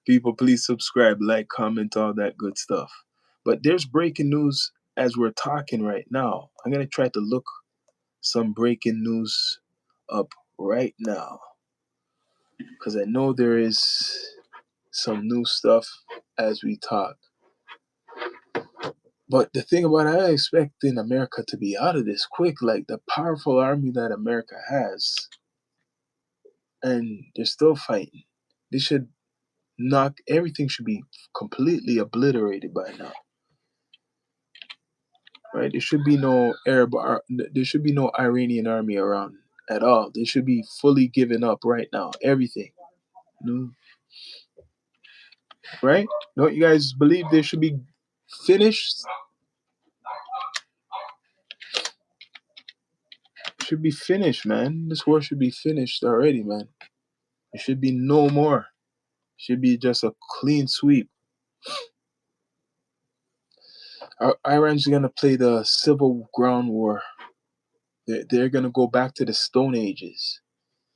People, please subscribe, like, comment, all that good stuff. But there's breaking news as we're talking right now. I'm going to try to look some breaking news up right now, because I know there is some new stuff as we talk. But the thing about it, I expecting America to be out of this quick, like the powerful army that America has, and they're still fighting. They should everything should be completely obliterated by now. Right? There should be no there should be no Iranian army around at all. They should be fully given up right now. Everything. Right? Don't you guys believe they should be finished? Should be finished, man. This war should be finished already, man. There should be no more. Should be just a clean sweep. Iran's gonna play the civil ground war. They're gonna go back to the Stone Ages.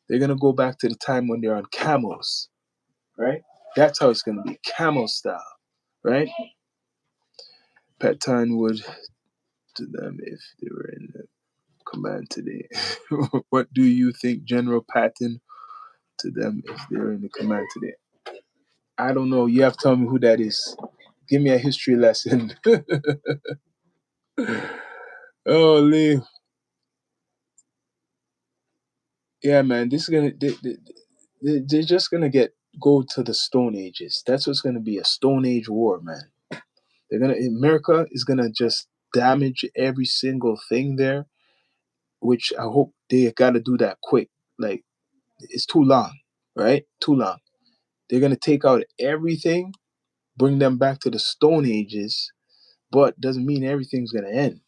They're gonna go back to the time when they're on camels, right? That's how it's gonna be, camel style, right? Patton would to them if they were in the command today. What do you think, General Patton, to them if they're in the command today? I don't know. You have to tell me who that is. Give me a history lesson. Oh, Lee. Yeah, man. This is gonna. They're just gonna go to the Stone Ages. That's what's gonna be, a Stone Age war, man. America is gonna just damage every single thing there, which I hope they gotta do that quick. Like, it's too long, right? Too long. They're gonna take out everything, bring them back to the Stone Ages, but doesn't mean everything's gonna end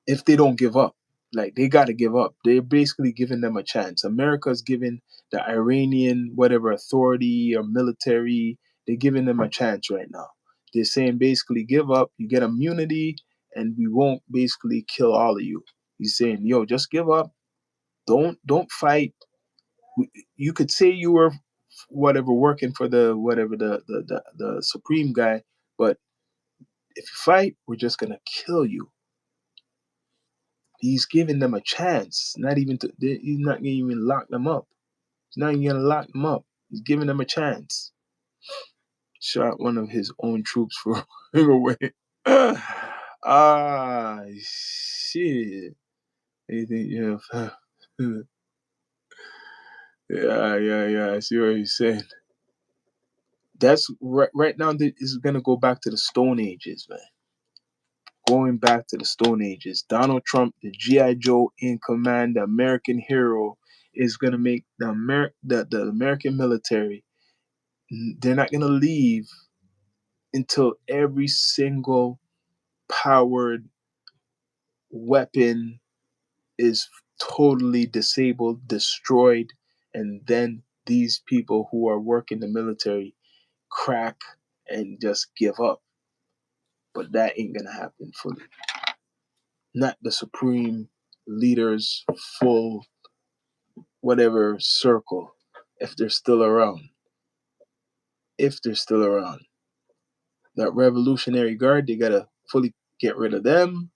if they don't give up. Like, they got to give up. They're basically giving them a chance. America's giving the Iranian whatever authority or military, they're giving them a chance right now. They're saying basically give up, you get immunity, and we won't basically kill all of you. He's saying, yo, just give up. Don't fight. You could say you were whatever working for the supreme guy, but if you fight, we're just gonna kill you. He's giving them a chance. He's not gonna even lock them up. He's not even gonna lock them up. He's giving them a chance. Shot one of his own troops for running away. Shit. Anything you have? Yeah. I see what he's saying. That's right now. This is gonna go back to the Stone Ages, man. Going back to the Stone Ages. Donald Trump, the G.I. Joe in command, the American hero, is going to make the American military, they're not going to leave until every single powered weapon is totally disabled, destroyed, and then these people who are working the military crack and just give up. But that ain't gonna happen fully. Not the supreme leaders full whatever circle, if they're still around. If they're still around. That Revolutionary Guard, they gotta fully get rid of them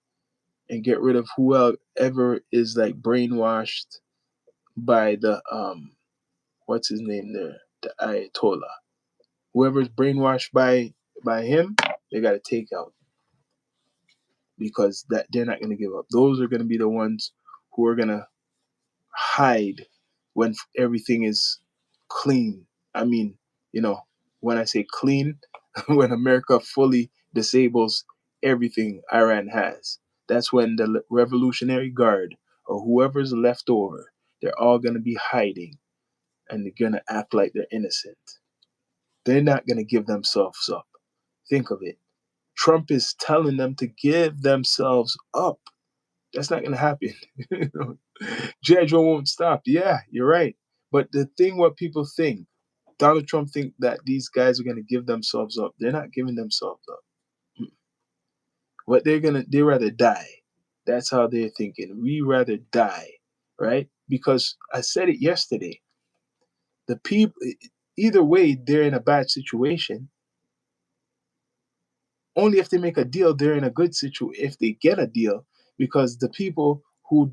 and get rid of whoever is like brainwashed by the what's his name there? The Ayatollah. Whoever's brainwashed by him, they gotta take out. Because that they're not gonna give up. Those are gonna be the ones who are gonna hide when everything is clean. I mean, when I say clean, when America fully disables everything Iran has, that's when the Revolutionary Guard or whoever's left over, they're all going to be hiding and they're going to act like they're innocent. They're not going to give themselves up. Think of it. Trump is telling them to give themselves up. That's not going to happen. Jedro won't stop. Yeah, you're right. But the thing what people think, Donald Trump think that these guys are going to give themselves up. They're not giving themselves up. What they rather die. That's how they're thinking. We rather die, right? Because I said it yesterday. The people, either way, they're in a bad situation. Only if they make a deal, they're in a good situation. If they get a deal, because the people who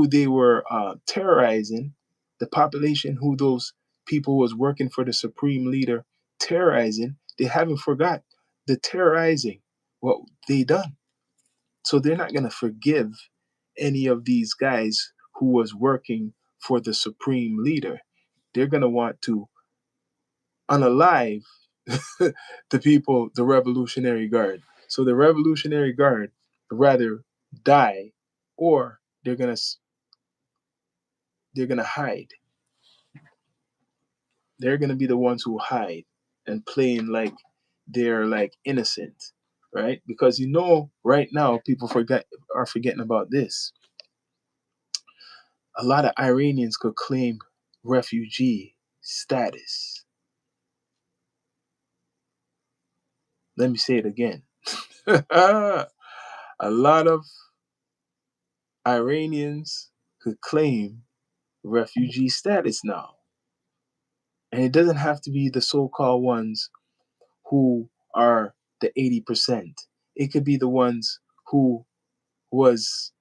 they were terrorizing, the population who those people was working for the supreme leader terrorizing, they haven't forgot the terrorizing what they done. So they're not gonna forgive any of these guys who was working for the supreme leader. They're gonna want to unalive the people, the Revolutionary Guard. So the Revolutionary Guard rather die, or they're gonna hide. They're gonna be the ones who hide and playing like they're like innocent, right? Because right now people are forgetting about this. A lot of Iranians could claim refugee status. Let me say it again. A lot of Iranians could claim refugee status now. And it doesn't have to be the so called ones who are the 80%. It could be the ones who was,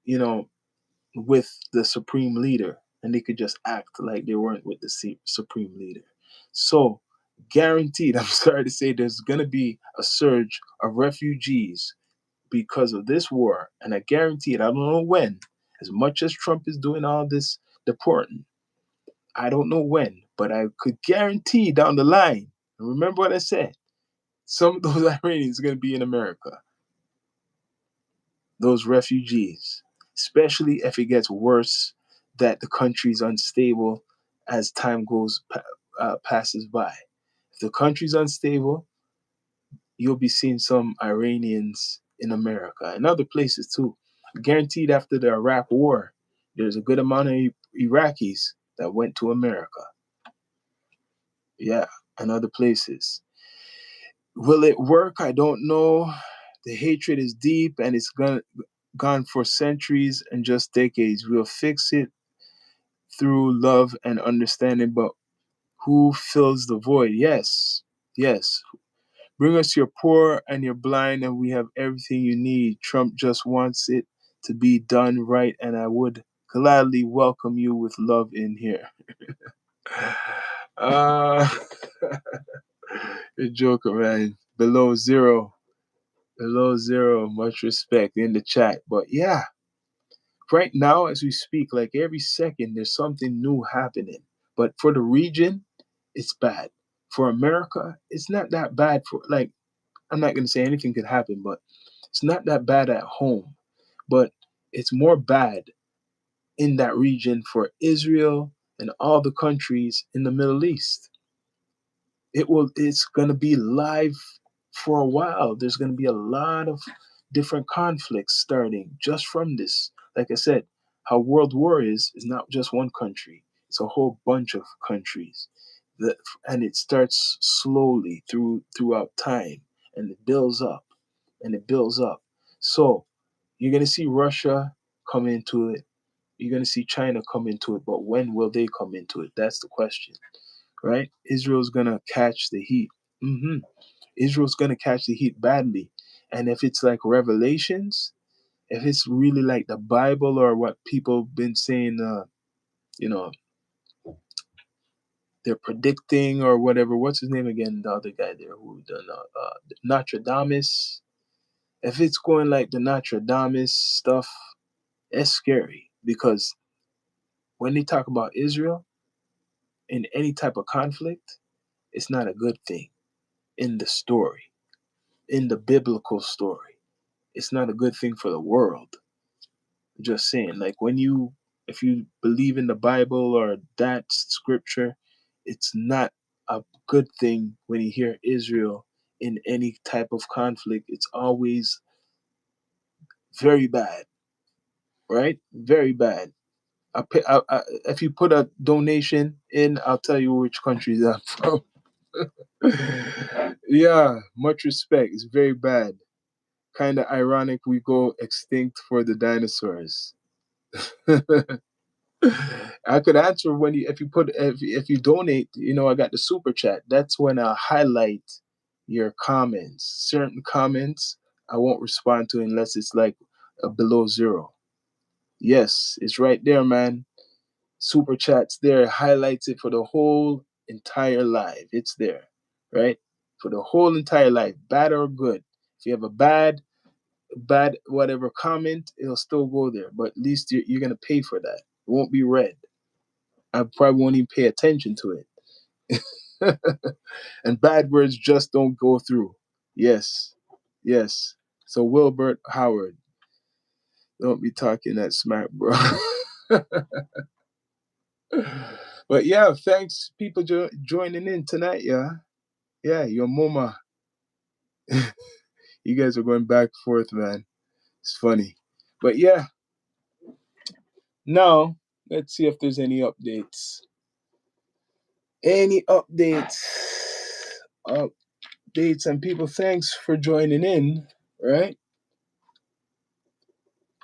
with the supreme leader and they could just act like they weren't with the supreme leader. So, guaranteed, I'm sorry to say, there's going to be a surge of refugees because of this war. And I guarantee it, I don't know when, as much as Trump is doing all this deporting, I don't know when, but I could guarantee down the line, and remember what I said, some of those Iranians are going to be in America, those refugees, especially if it gets worse, that the country's unstable as time passes by. If the country's unstable, you'll be seeing some Iranians in America and other places too. Guaranteed after the Iraq War, there's a good amount of Iraqis that went to America. Yeah, and other places. Will it work? I don't know. The hatred is deep and it's gone for centuries and just decades. We'll fix it through love and understanding, but who fills the void? Yes, yes. Bring us your poor and your blind, and we have everything you need. Trump just wants it to be done right, and I would gladly welcome you with love in here. uh, you're joking, man. Below zero, much respect in the chat. But yeah, right now as we speak, like every second, there's something new happening. But for the region, it's bad. For America, it's not that bad. For like, I'm not gonna say anything could happen, but it's not that bad at home. But it's more bad in that region for Israel and all the countries in the Middle East. It's going to be live for a while. There's going to be a lot of different conflicts starting just from this. Like I said, how world war is not just one country. It's a whole bunch of countries. That, and it starts slowly throughout time, and it builds up and it builds up. So you're gonna see Russia come into it. You're gonna see China come into it, but when will they come into it? That's the question, right? Israel's gonna catch the heat. Israel's gonna catch the heat badly, and if it's like Revelations, if it's really like the Bible or what people been saying, you know, they're predicting or whatever. What's his name again? The other guy there who done Nostradamus. If it's going like the Nostradamus stuff, it's scary because when they talk about Israel in any type of conflict, it's not a good thing in the story, in the biblical story. It's not a good thing for the world. Just saying, like if you believe in the Bible or that scripture, it's not a good thing when you hear Israel in any type of conflict. It's always very bad, right? Very bad. If you put a donation in, I'll tell you which countries I'm from. Yeah, much respect. It's very bad. Kind of ironic we go extinct for the dinosaurs. I could answer when if you donate. I got the super chat. That's when I highlight your comments. Certain comments I won't respond to unless it's like below zero. Yes, it's right there, man. Super chats there highlights it for the whole entire live. It's there, right? For the whole entire live, bad or good. If you have a bad whatever comment, it'll still go there. But at least you're gonna pay for that. It won't be read. I probably won't even pay attention to it. And bad words just don't go through. Yes. Yes. So Wilbert Howard, don't be talking that smart, bro. But yeah, thanks people joining in tonight, yeah. Yeah, your mama. You guys are going back and forth, man. It's funny. But yeah, now let's see if there's any updates. Any updates? Updates and people, thanks for joining in, right?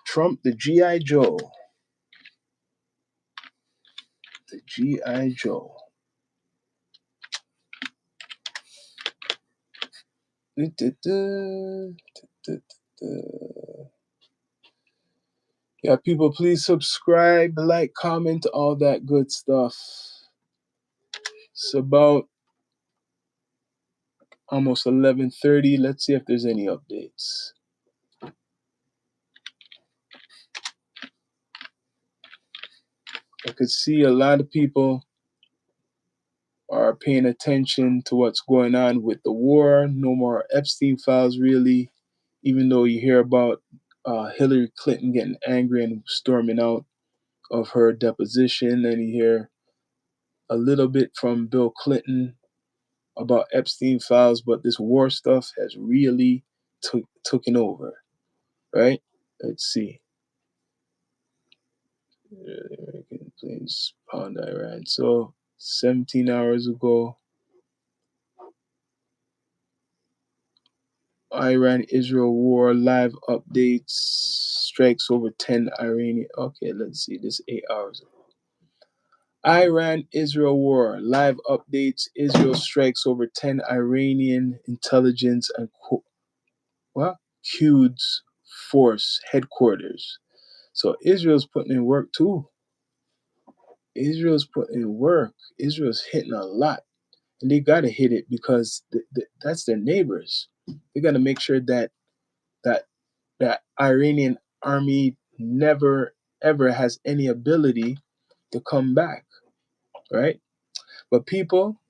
Trump, the G.I. Joe. The G.I. Joe. Yeah, people, please subscribe, like, comment, all that good stuff. It's about almost 11:30. Let's see if there's any updates. I could see a lot of people are paying attention to what's going on with the war. No more Epstein files, really, even though you hear about Hillary Clinton getting angry and storming out of her deposition, and you hear a little bit from Bill Clinton about Epstein files, but this war stuff has really taken over, right? Let's see. American planes pound Iran. So 17 hours ago, Iran-Israel war live updates. Strikes over 10 Iranian. Okay, let's see. This 8 hours ago. Iran-Israel war live updates. Israel strikes over 10 Iranian intelligence and Quds force headquarters. So Israel's putting in work too. Israel's putting in work. Israel's hitting a lot. And they got to hit it because that's their neighbors. They got to make sure that that Iranian army never ever has any ability to come back, right? But people,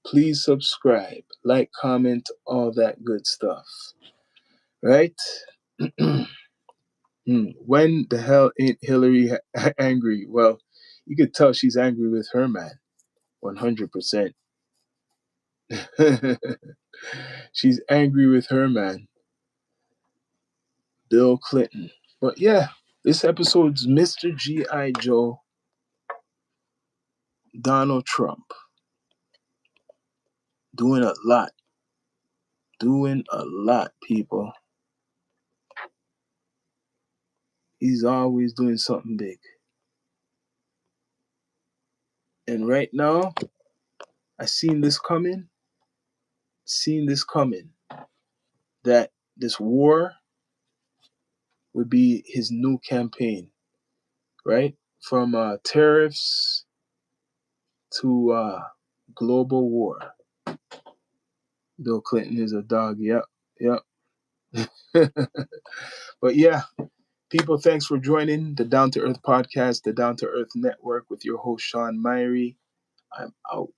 please subscribe, like, comment, all that good stuff, right? When the hell ain't Hillary angry? Well, you could tell she's angry with her man, 100%. She's angry with her man, Bill Clinton. But yeah, This episode's Mr. G.I. Joe, Donald Trump. Doing a lot. People. He's always doing something big. And right now, I seen this coming. That this war would be his new campaign, right? From tariffs to global war. Bill Clinton is a dog. Yep. But yeah, people, thanks for joining the Down to Earth podcast, the Down to Earth Network with your host, Sean Myrie. I'm out.